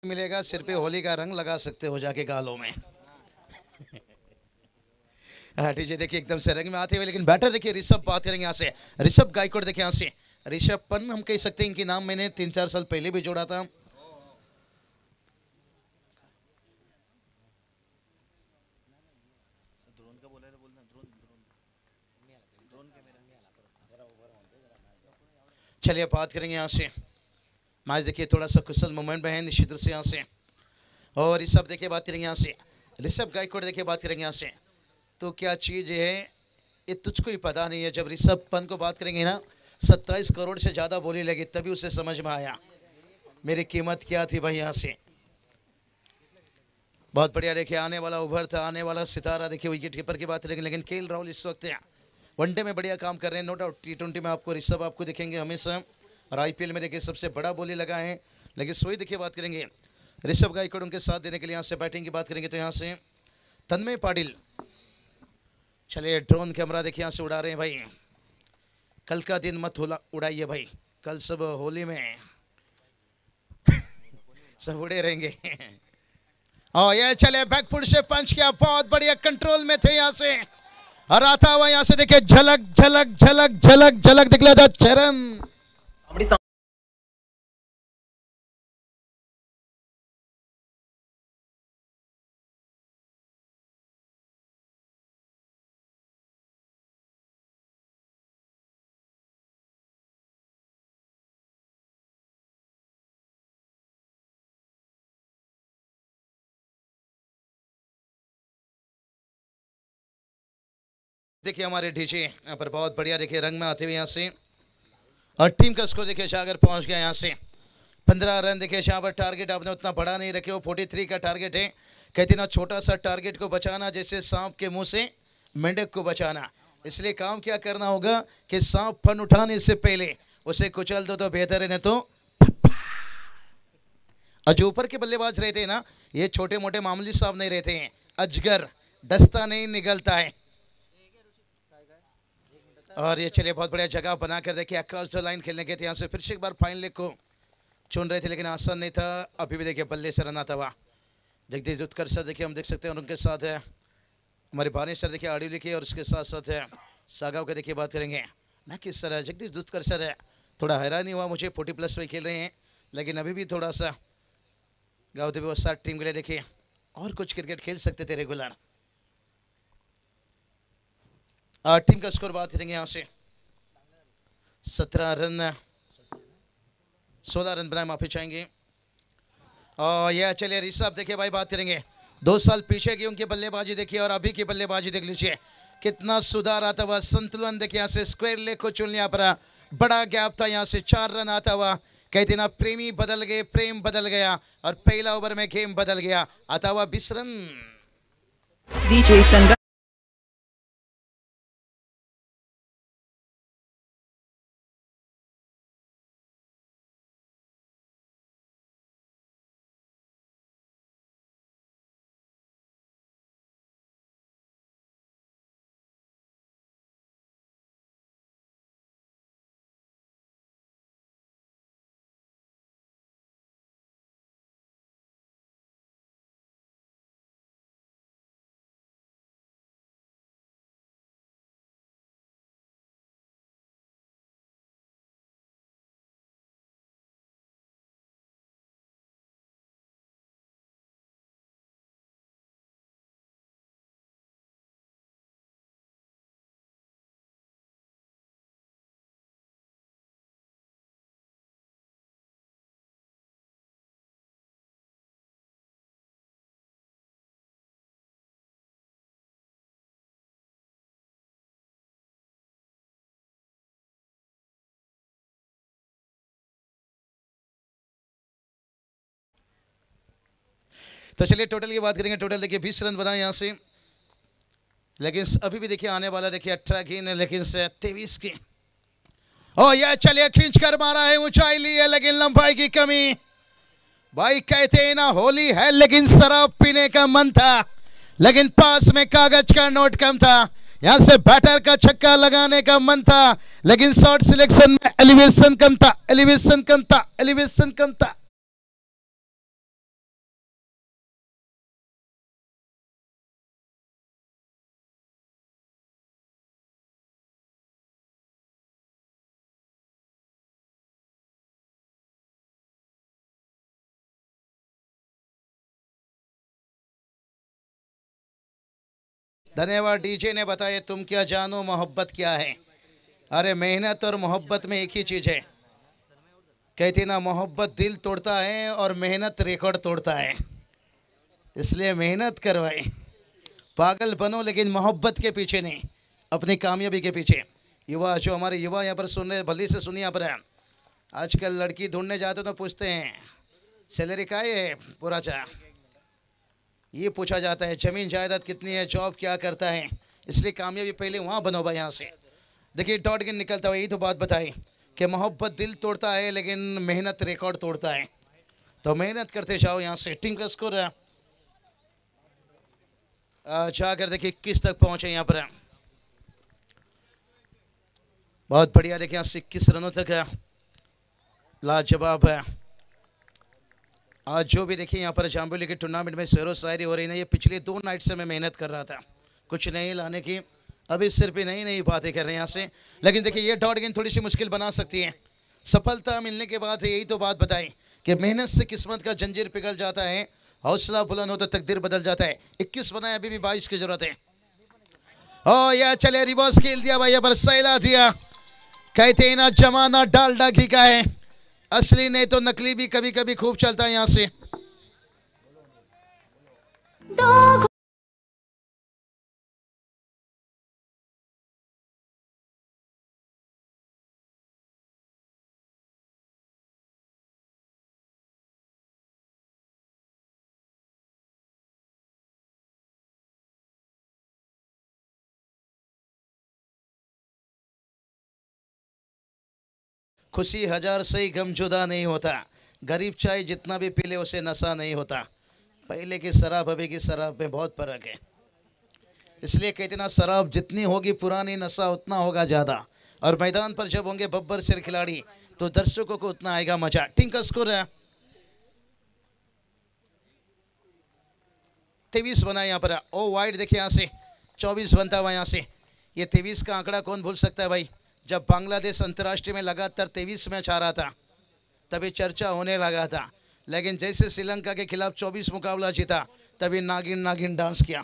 मिलेगा सिर पे होली का रंग लगा सकते हो जाके गालों में। हाँ जी, देखिए एकदम से रंग में आते हुए, लेकिन बैटर देखिए ऋषभ, बात करेंगे यहाँ से ऋषभ गायकवाड़। देखिए यहाँ से ऋषभ पंत हम कह सकते हैं, इनके नाम मैंने 3-4 साल पहले भी जोड़ा था। चलिए बात करेंगे यहाँ से मैच। देखिए थोड़ा सा कुशल मोमेंट में है निश्चित रूप से यहाँ से। और ऋषभ देखिए बात करेंगे यहाँ से ऋषभ गायकवाड़। देखिए बात करेंगे यहाँ से, तो क्या चीज़ है ये तुझको ही पता नहीं है। जब ऋषभ पंत को बात करेंगे ना, 27 करोड़ से ज़्यादा बोली लगी, तभी उसे समझ में आया मेरी कीमत क्या थी भाई। यहाँ से बहुत बढ़िया देखिए, आने वाला उभरता आने वाला सितारा। देखिए विकेट कीपर की बात करेंगे, लेकिन केएल राहुल इस वक्त वनडे में बढ़िया काम कर रहे हैं, नो डाउट। T20 में आपको ऋषभ आपको दिखेंगे हमेशा, और IPL में देखिए सबसे बड़ा बोली लगा है। लेकिन सोई देखिए बात करेंगे ऋषभ गायकवाड़, उनके साथ देने के लिए यहाँ से बैटिंग की बात करेंगे तो यहाँ से तन्मय पाटिल। चलिए ड्रोन कैमरा देखिए यहाँ से उड़ा रहे हैं भाई। कल का दिन मत उड़ाइए भाई, कल सब होली में सब उड़े रहेंगे। और ये चले बैकफुट से पंच किया, बहुत बढ़िया कंट्रोल में थे यहाँ से, और आता हुआ यहाँ से देखिए झलक झलक झलक झलक झलक दिखला था चरण। देखिए हमारे डीजे यहाँ पर बहुत बढ़िया देखिए रंग में आते हुए यहाँ से, और टीम का स्कोर देखिए शागर पहुंच गया यहाँ से 15 रन। देखिए यहाँ पर टारगेट आपने उतना बड़ा नहीं रखे हो, 43 का टारगेट है। कहते ना छोटा सा टारगेट को बचाना जैसे सांप के मुंह से मेंढक को बचाना। इसलिए काम क्या करना होगा कि सांप फन उठाने से पहले उसे कुचल दो तो बेहतर है, नहीं तो। और जो ऊपर के बल्लेबाज रहते हैं ना, ये छोटे मोटे मामूली सांप नहीं रहते हैं, अजगर डसता नहीं निगलता है। और ये चलिए बहुत बढ़िया जगह बनाकर देखिए अक्रॉस द लाइन खेलने के थे। यहाँ से फिर से एक बार फाइनल को चुन रहे थे, लेकिन आसान नहीं था। अभी भी देखिए बल्ले से रन आता हुआ जगदीश उत्कर्ष सर देखिए हम देख सकते हैं, और उनके साथ है हमारे भानी सर देखिए आड़ी लिखी, और उसके साथ साथ है सागाव के देखिए बात करेंगे मैं किस तरह जगदीश उत्कर्ष सर है। थोड़ा हैरानी हुआ मुझे, 40+ में खेल रहे हैं, लेकिन अभी भी थोड़ा सा गाँव देवी वसार टीम के लिए देखिए और कुछ क्रिकेट खेल सकते थे रेगुलर। टीम का स्कोर बात करेंगे यहाँ से 17 रन 16 रन बनाए माफी चाहेंगे। और यह चलिए ऋषभ देखिए भाई बात करेंगे 2 साल पीछे की उनकी बल्लेबाजी देखिए, और अभी की बल्लेबाजी देख लीजिए कितना सुधार आता हुआ। संतुलन देखिए यहाँ से स्क्वायर लेग को चुन लिया, पर बड़ा गैप था, यहाँ से 4 रन आता हुआ। कहते ना प्रेमी बदल गए, प्रेम बदल गया, और पहला ओवर में गेम बदल गया। आता हुआ 20 रन। तो चलिए टोटल की बात करेंगे। टोटल देखिए 20 रन बनाए यहाँ से, लेकिन अभी भी देखिए आने वाला देखिए 18 गेंद, लेकिन 23 की। ओ यह चलिए खींच कर मारा है, ऊंचाई ली है, लेकिन लंबाई की कमी। भाई कहते हैं ना होली है लेकिन शराब पीने का मन था, लेकिन पास में कागज का नोट कम था। यहां से बैटर का छक्का लगाने का मन था, लेकिन शॉट सिलेक्शन में एलिवेशन कम था, एलिवेशन कम था, एलिवेशन कम था। धन्यवाद। डीजे ने बताया तुम क्या जानो मोहब्बत क्या है। अरे मेहनत और मोहब्बत में एक ही चीज है। कहती ना मोहब्बत दिल तोड़ता है और मेहनत रिकॉर्ड तोड़ता है, इसलिए मेहनत करवाए। पागल बनो लेकिन मोहब्बत के पीछे नहीं, अपनी कामयाबी के पीछे। युवा जो हमारे युवा यहाँ पर सुन रहे, भली से सुनिए। यहाँ पर आजकल लड़की ढूंढने जाते तो पूछते हैं सैलरी का है पूरा चाह, ये पूछा जाता है जमीन जायदाद कितनी है, जॉब क्या करता है। इसलिए कामयाबी पहले वहाँ बनो भाई। यहाँ से देखिए डॉट गेंद निकलता हुआ, यही तो बात बताई कि मोहब्बत दिल तोड़ता है लेकिन मेहनत रिकॉर्ड तोड़ता है। तो मेहनत करते जाओ। यहाँ से टीम का स्कोर जाकर देखिए 21 तक पहुंचे। यहाँ पर बहुत बढ़िया देखिए, यहाँ से 21 रनों तक लाजवाब है। आज जो भी देखिए यहाँ पर जाम्बुली के टूर्नामेंट में शेरो शायरी हो रही है, ये पिछले 2 नाइट से मैं मेहनत कर रहा था कुछ नई लाने की। अभी सिर्फ ही नई नई बातें कर रहे हैं यहाँ से, लेकिन देखिए ये डॉट गेंद थोड़ी सी मुश्किल बना सकती है। सफलता मिलने के बाद यही तो बात बताई कि मेहनत से किस्मत का जंजीर पिघल जाता है, हौसला बुलंद होता तकदीर बदल जाता है। 21 बनाए, अभी भी 22 की जरूरत है। ओ या चले रिवर्स खेल दिया भाई, पर सहला दिया। कहते हैं ना जमाना डालडा घी का है, असली नहीं तो नकली भी कभी कभी खूब चलता है। यहाँ से खुशी हजार से ही गम जुदा नहीं होता, गरीब चाय जितना भी पी ले उसे नशा नहीं होता। पहले की शराब अभी की शराब में बहुत फर्क है, इसलिए कहते ना शराब जितनी होगी पुरानी, नशा उतना होगा ज़्यादा। और मैदान पर जब होंगे बब्बर सिर खिलाड़ी तो दर्शकों को उतना आएगा मजा। टीम का स्कोर है 23 बना यहाँ पर। ओ वाइड देखिए यहाँ से 24 बनता हुआ। यहाँ से ये 23 का आंकड़ा कौन भूल सकता है भाई। जब बांग्लादेश अंतर्राष्ट्रीय में लगातार 23 मैच आ रहा था तभी चर्चा होने लगा था, लेकिन जैसे श्रीलंका के खिलाफ 24 मुकाबला जीता तभी नागिन नागिन डांस किया।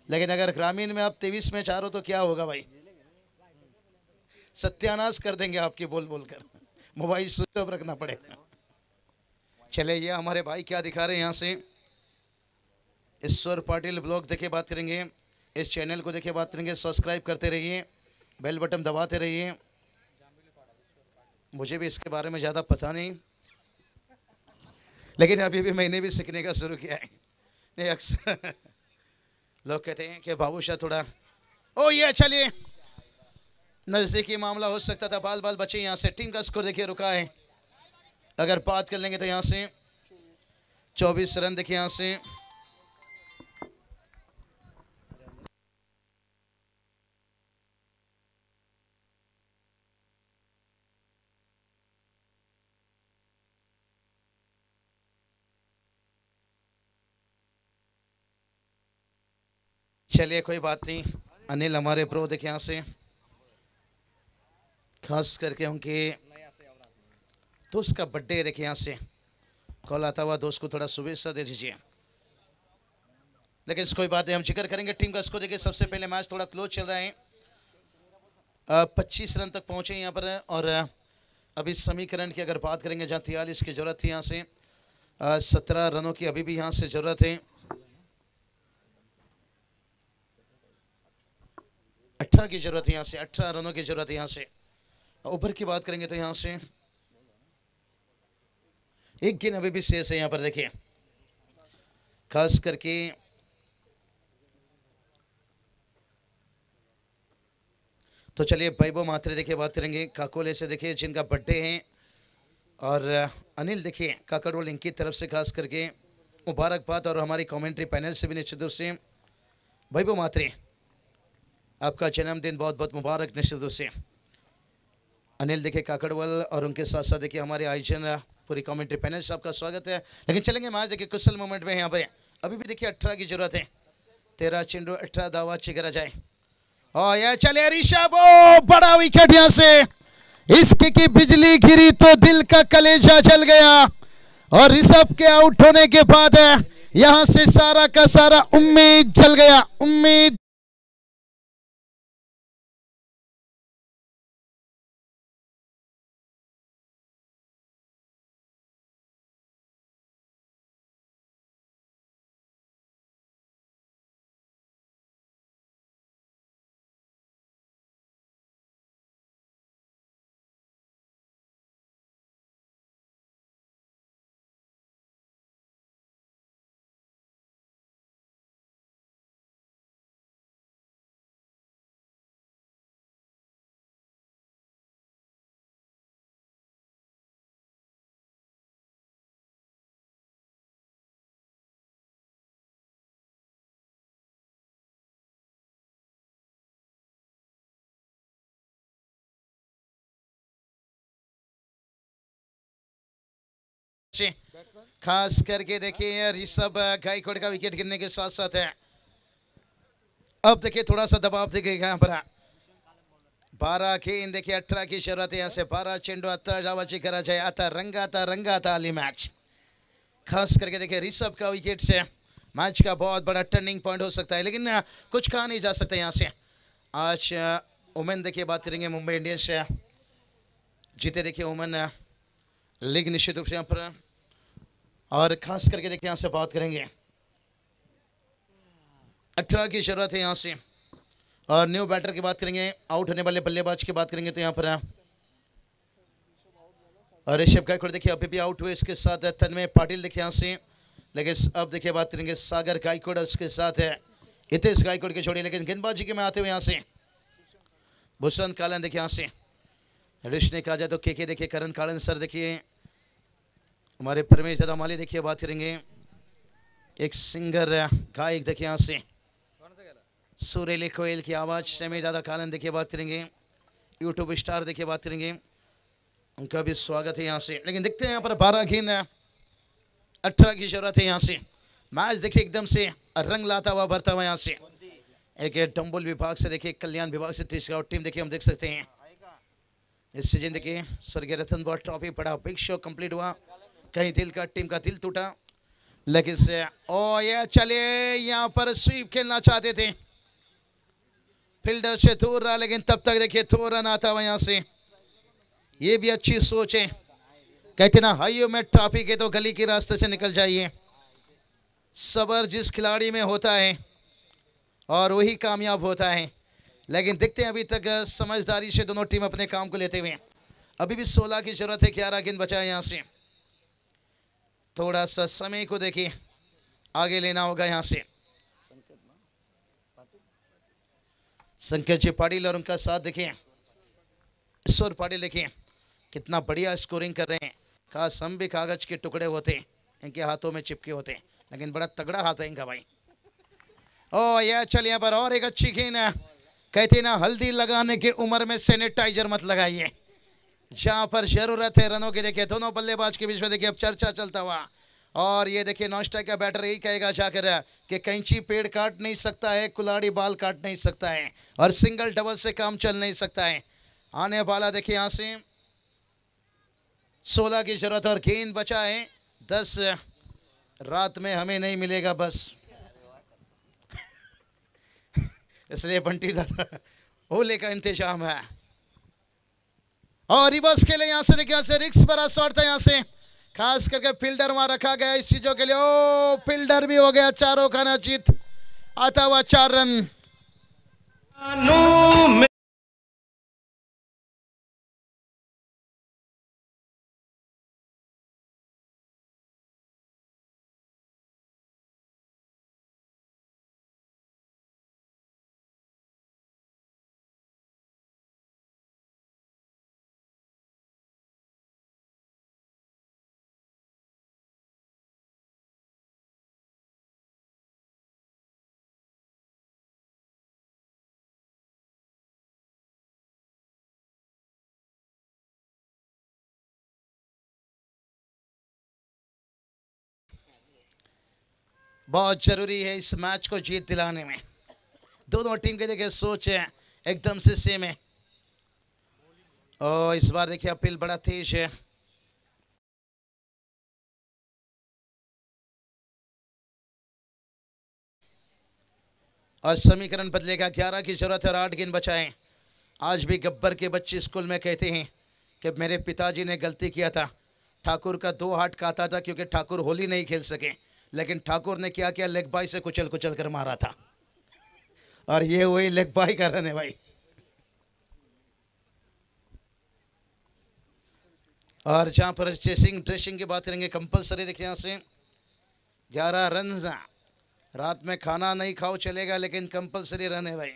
लेकिन अगर ग्रामीण में आप 23 मैच आ रहे हो तो क्या होगा भाई, सत्यानाश कर देंगे आपकी बोल बोल कर, मोबाइल स्विच ऑफ रखना पड़ेगा। चले ये हमारे भाई क्या दिखा रहे हैं यहाँ से। ईश्वर पाटिल ब्लॉग देखे बात करेंगे, इस चैनल को देखे बात करेंगे। सब्सक्राइब करते रहिए, बेल बटन दबाते रहिए। मुझे भी इसके बारे में ज़्यादा पता नहीं, लेकिन अभी भी मैंने भी सीखने का शुरू किया है। नहीं अक्सर लोग कहते हैं कि बाबूशाह थोड़ा ओ ये चलिए नज़दीकी मामला हो सकता था, बाल बाल बचे। यहाँ से टीम का स्कोर देखिए रुका है। अगर बात कर लेंगे तो यहाँ से 24 रन देखिए यहाँ से। चलिए कोई बात नहीं। अनिल हमारे प्रो देखे यहाँ से, खास करके उनके दोस्त का बर्थडे देखे यहाँ से। कॉल आता हुआ दोस्त को थोड़ा शुभेच्छा दे दीजिए। लेकिन कोई बात नहीं, हम जिक्र करेंगे टीम का स्कोर। देखिए सबसे पहले मैच थोड़ा क्लोज चल रहा है, 25 रन तक पहुंचे यहाँ पर। और अभी समीकरण की अगर बात करेंगे जहाँ 43 की जरूरत थी, यहाँ से 17 रनों की अभी भी यहाँ से जरूरत है। 18 की जरूरत है यहाँ से, 18 रनों की जरूरत है यहाँ से। ओवर की बात करेंगे तो यहाँ से एक गेंद अभी भी शेष है यहाँ पर। देखिए खास करके तो चलिए वैभव मात्रे देखिए बात करेंगे काकोले से, देखिए जिनका बर्थडे है, और अनिल देखिए काकड़वल इनकी तरफ से खास करके मुबारकबाद, और हमारी कमेंट्री पैनल से भी निश्चित रूप से वैभव मात्रे आपका जन्मदिन बहुत बहुत मुबारक। निश्चित रूप से अनिल देखिए काकड़वल और उनके साथ साथ देखिए हमारे आयोजन पूरी कमेंट्री पैनल से आपका स्वागत है। लेकिन चलेंगे मैच देखिए कुशल मोमेंट में यहाँ पर अभी भी देखिए 18 की जरूरत है, 13 चेंडू 18 दावा करा जाए, और यह चले ऋषभ, ओ बड़ा विकेट यहां से, इसकी की बिजली गिरी तो दिल का कलेजा जल गया, और ऋषभ के आउट होने के बाद यहां से सारा का सारा उम्मीद जल गया, उम्मीद। खास करके देखिए ऋषभ गायकवाड़ का विकेट गिरने के साथ साथ है, अब देखिए थोड़ा सा दबाव दिखेगा यहाँ पर। 12 गेंद देखिए 18 की जरूरत है, यहाँ से 12 चेंडू 18 डावाची करा जाए, आता रंगाता अली मैच। खास करके देखिए ऋषभ का विकेट से मैच का बहुत बड़ा टर्निंग पॉइंट हो सकता है, लेकिन कुछ कहा नहीं जा सकता यहाँ से। आज वुमेन देखिए बात करेंगे, मुंबई इंडियंस जीते देखिए वुमेन लीग निश्चित रूप से यहाँ पर, और खास करके देखिए यहाँ से बात करेंगे 18 की जरूरत है यहाँ से, और न्यू बैटर की बात करेंगे, आउट होने वाले बल्लेबाज की बात करेंगे तो यहाँ पर और ऋषभ गायकवाड़ देखिए अभी भी आउट हुए, इसके साथ तन्मय पाटिल देखिए यहाँ से, लेकिन अब देखिए बात करेंगे सागर गायकवाड़, उसके साथ है हितेश गायकवाड़ की जोड़ी, लेकिन गेंदबाजी के में आते हुए यहाँ से भूषण कालन देखिए यहाँ से, ऋष ने कहा जाए तो के देखिए करण कालन सर देखिए, हमारे परमेश दादा माली देखिए बात करेंगे, एक सिंगर गायक देखिए यहाँ से सुरेली कोयल की आवाज समीर दादा कालन देखिए बात करेंगे, यूट्यूब स्टार देखिए बात करेंगे, उनका भी स्वागत है यहाँ से। लेकिन देखते हैं यहाँ पर 12 गेंद 18 की जरूरत है यहाँ से, मैच देखिए एकदम से रंग लाता हुआ भरता हुआ यहाँ से, एक डम्बल विभाग से देखिए कल्याण विभाग से 30 का टीम देखिए हम देख सकते हैं। इस सीजन देखिए स्वर्गीय रतन बॉल ट्रॉफी बड़ा बिग शो कंप्लीट हुआ, कहीं दिल का टीम का दिल टूटा, लेकिन से ओ ये चले यहाँ पर स्वीप खेलना चाहते थे, फील्डर से दूर रहा, लेकिन तब तक देखिए 2 रन आता हुआ यहाँ से, ये भी अच्छी सोच है, कहते ना हाइयो में ट्रैफिक है तो गली के रास्ते से निकल जाइए, सबर जिस खिलाड़ी में होता है और वही कामयाब होता है। लेकिन देखते हैं अभी तक समझदारी से दोनों टीम अपने काम को लेते हुए, अभी भी 16 की जरूरत है, 11 गेंद बचा है यहाँ से, थोड़ा सा समय को देखिए आगे लेना होगा यहाँ से। संकेत जी पाटिल और उनका साथ देखिए ईश्वर पाटिल देखिए कितना बढ़िया स्कोरिंग कर रहे हैं, खास हम भी कागज के टुकड़े होते इनके हाथों में चिपके होते, लेकिन बड़ा तगड़ा हाथ है इनका भाई। ओ यह चल यहाँ पर और एक अच्छी गेंद है, कहते ना हल्दी लगाने की उम्र में सैनिटाइजर मत लगाइए, जहां पर जरूरत है रनों की देखिए दोनों बल्लेबाज के बीच में देखिए अब चर्चा चलता हुआ, और ये देखिए नॉन स्ट्राइक का बैटर यही कहेगा जाकर कि कैंची पेड़ काट नहीं सकता है, कुल्हाड़ी बाल काट नहीं सकता है, और सिंगल डबल से काम चल नहीं सकता है। आने वाला देखिए यहां से 16 की जरूरत और गेंद बचा है 10, रात में हमें नहीं मिलेगा बस इसलिए बंटी दादा ओले का इंतजाम है, और रिवर्स के लिए यहां से देखिए, यहां से रिक्स बड़ा शॉट था यहाँ से, खास करके फील्डर वहां रखा गया इस चीजों के लिए, ओ फील्डर भी हो गया, चारों खाना जीत आता हुआ 4 रन। बहुत जरूरी है इस मैच को जीत दिलाने में। दोनों टीम के देखिए सोच है एकदम से सेम है। और इस बार देखिए अपील बड़ा तेज है। और समीकरण बदलेगा, 11 की जरूरत है और 8 गेंद बचाएं। आज भी गब्बर के बच्चे स्कूल में कहते हैं कि मेरे पिताजी ने गलती किया था, ठाकुर का 2 हाथ काटा था क्योंकि ठाकुर होली नहीं खेल सके, लेकिन ठाकुर ने क्या किया, लेग बाई से कुचल कुचल कर मारा था। और ये वही लेग बाई का रन है भाई। और जहां पर चेसिंग ड्रेसिंग की बात करेंगे, कंपलसरी देखिए यहाँ से 11 रन। रात में खाना नहीं खाओ चलेगा, लेकिन कंपलसरी रन है भाई।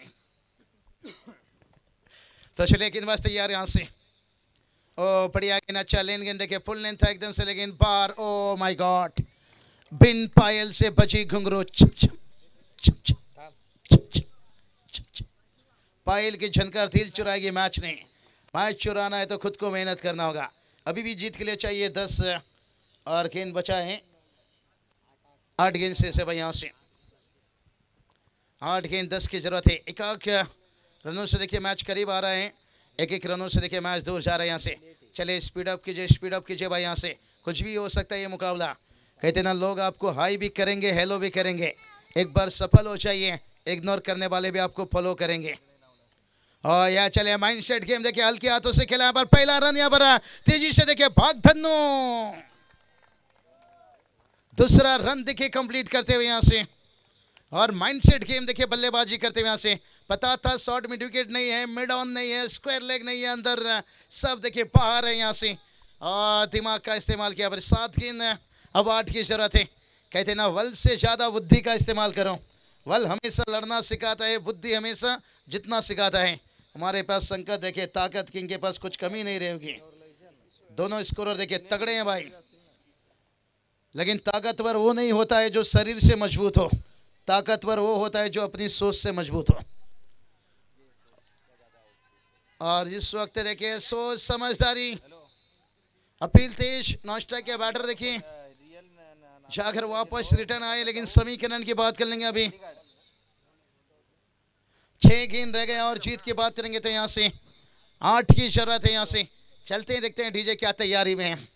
तो चलिए गेंद बस तैयार यहाँ से। ओ बढ़िया गेंद, अच्छा लेन गेंद देखिए, फुल लेंथ था एकदम से, लेकिन बार ओ माय गॉड, बिन पायल से बची घुंघरू। छप छप छप छप छप छप छप छप। पायल की झनकार दिल चुराएगी मैच ने। मैच चुराना है तो खुद को मेहनत करना होगा। अभी भी जीत के लिए चाहिए 10 और गेंद बचा है 8 गेंद से भाई यहाँ से 8 गेंद 10 की जरूरत है। एक रनों से देखिए मैच करीब आ रहा है, एक रनों से देखिए मैच दूर जा रहा है यहाँ से। चले स्पीड अप कीजिए भाई यहाँ से, कुछ भी हो सकता है ये मुकाबला। कहते ना लोग आपको हाई भी करेंगे, हेलो भी करेंगे, एक बार सफल हो चाहिए, इग्नोर करने वाले भी आपको फॉलो करेंगे। और यह चले माइंड सेट गेम देखिए, हल्के हाथों से खेला। यहाँ पर पहला रन, यहाँ पर तेजी से देखिए भाग धन्नो, दूसरा रन देखिए कंप्लीट करते हुए यहाँ से। और माइंडसेट गेम देखिए बल्लेबाजी करते हुए यहाँ से। पता था शॉर्ट मिड विकेट नहीं है, मिड ऑन नहीं है, स्क्वायर लेग नहीं है, अंदर सब देखिए बाहर है यहाँ से। और दिमाग का इस्तेमाल किया। पर 7 गेंद अब 8 की जरूरत है। कहते ना वल से ज़्यादा बुद्धि का इस्तेमाल करो। वल हमेशा लड़ना सिखाता है, बुद्धि हमेशा जितना सिखाता है। हमारे पास संकट देखिए, ताकत की इनके पास कुछ कमी नहीं रहेगी। दोनों स्कोरर देखिए तगड़े हैं भाई, लेकिन ताकतवर वो नहीं होता है जो शरीर से मजबूत हो, ताकतवर वो होता है जो अपनी सोच से मजबूत हो। और इस वक्त देखिए सोच समझदारी, अपील तेज, नॉन स्ट्राइक के बैटर देखिए जाकर वापस रिटर्न आए। लेकिन समीकरण की बात कर लेंगे, अभी 6 गेंद रह गए और जीत की बात करेंगे तो यहाँ से 8 की जरूरत है। यहाँ से चलते हैं, देखते हैं डीजे क्या तैयारी में है।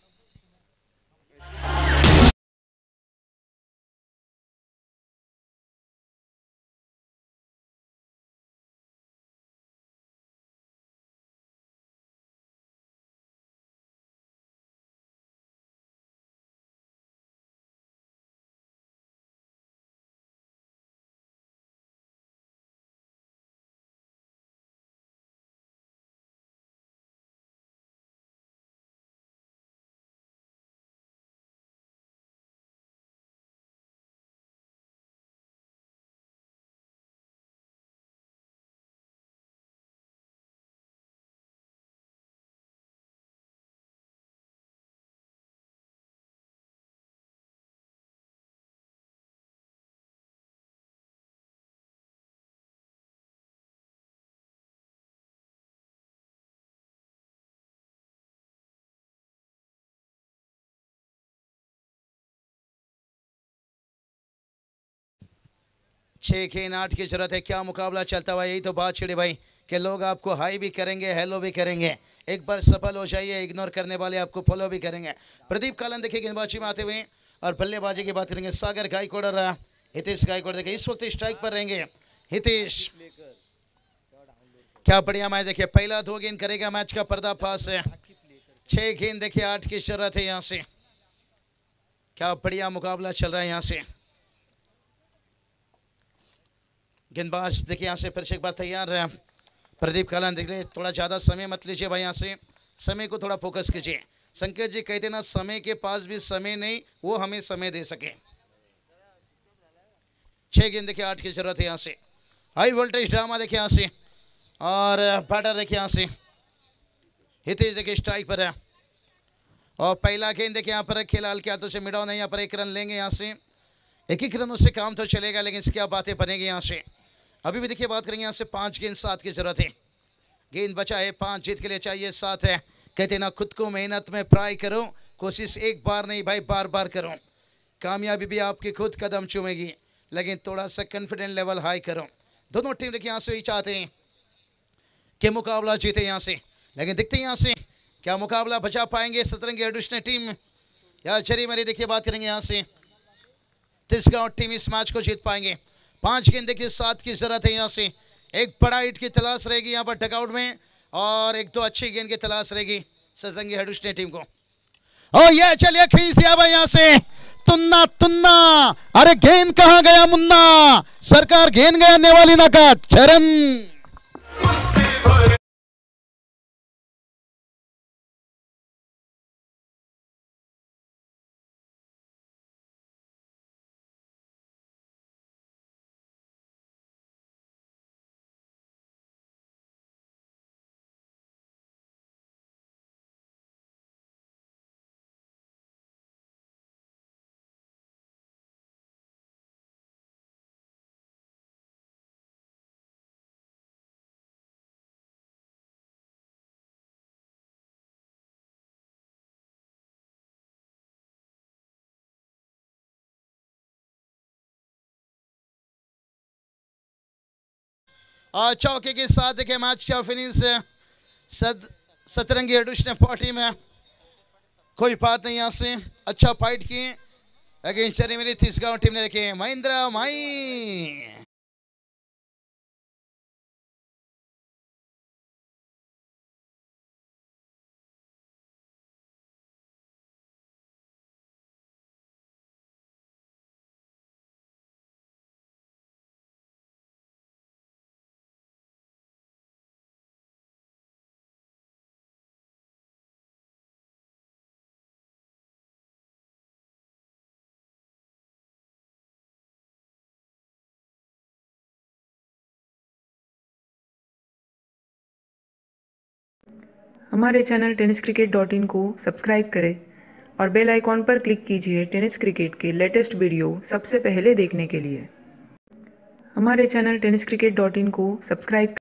छह गेंद 8 की जरूरत है। क्या मुकाबला चलता हुआ, यही तो बात छिड़ी भाई कि लोग आपको हाई भी करेंगे, हेलो भी करेंगे, एक बार सफल हो जाइए, इग्नोर करने वाले आपको फॉलो भी करेंगे। प्रदीप कालन देखिए गेंदबाजी में आते हुए। और बल्लेबाजी की बात करेंगे, सागर गायकवाड़ और हितेश गायकवाड़ देखिए इस वक्त स्ट्राइक पर रहेंगे। हितेश क्या बढ़िया मैच देखिए, पहला 2 गेंद करेगा मैच का पर्दाफाश है। 6 गेंद देखिए 8 की जरूरत है यहाँ से। क्या बढ़िया मुकाबला चल रहा है यहाँ से। गेंदबाज देखिए यहाँ से फिर से एक बार तैयार है। प्रदीप कालन देखिए, थोड़ा ज़्यादा समय मत लीजिए भाई, यहाँ से समय को थोड़ा फोकस कीजिए। संकेत जी कहते ना समय के पास भी समय नहीं, वो हमें समय दे सके। 6 गेंद देखिए 8 की जरूरत है यहाँ से। हाई वोल्टेज ड्रामा देखिए यहाँ से। और बैटर देखिए यहाँ से हितेश देखिए स्ट्राइक पर है। और पहला गेंद देखिए यहाँ पर खेला हल्के हाथों से, मिडाउन है यहाँ पर, 1 रन लेंगे यहाँ से। एक रनों से काम तो चलेगा, लेकिन क्या बातें बनेगी यहाँ से। अभी भी देखिए बात करेंगे यहाँ से 5 गेंद 7 की जरूरत है। गेंद बचा है 5, जीत के लिए चाहिए 7 है। कहते ना खुद को मेहनत में ट्राई करो, कोशिश एक बार नहीं भाई बार बार करो। कामयाबी भी आपकी खुद कदम चूमेगी, लेकिन थोड़ा सा कॉन्फिडेंट लेवल हाई करो। दोनों टीम देखिए यहाँ से ही चाहते हैं कि मुकाबला जीते यहाँ से, लेकिन देखते हैं यहाँ से क्या मुकाबला बचा पाएंगे सतरंगी एडुशनल टीम या चरी मरी। देखिए बात करेंगे यहाँ से तिसगांव टीम इस मैच को जीत पाएंगे। 5 गेंद देखिए 7 की जरूरत है। यहाँ से एक बड़ा हिट की तलाश रहेगी यहाँ पर डगआउट में, और एक दो अच्छी गेंद की तलाश रहेगी सतरंगी एडुशनल टीम को। और ये चलिए खींच दिया भाई यहाँ से तुन्ना तुन्ना, अरे गेंद कहाँ गया मुन्ना, सरकार गेंद गया नेवाली ना का चरण। और चौके के साथ देखिए मैच का फिनिश सतरंगी एडुशनल पार्टी में। कोई बात नहीं, यहाँ से अच्छा फाइट किए अगेंस्ट चरी मेरी तिसगांव टीम ने। देखिए महेंद्र माई हमारे चैनल tenniscricket.in को सब्सक्राइब करें और बेल आइकॉन पर क्लिक कीजिए टेनिस क्रिकेट के लेटेस्ट वीडियो सबसे पहले देखने के लिए। हमारे चैनल tenniscricket.in को सब्सक्राइब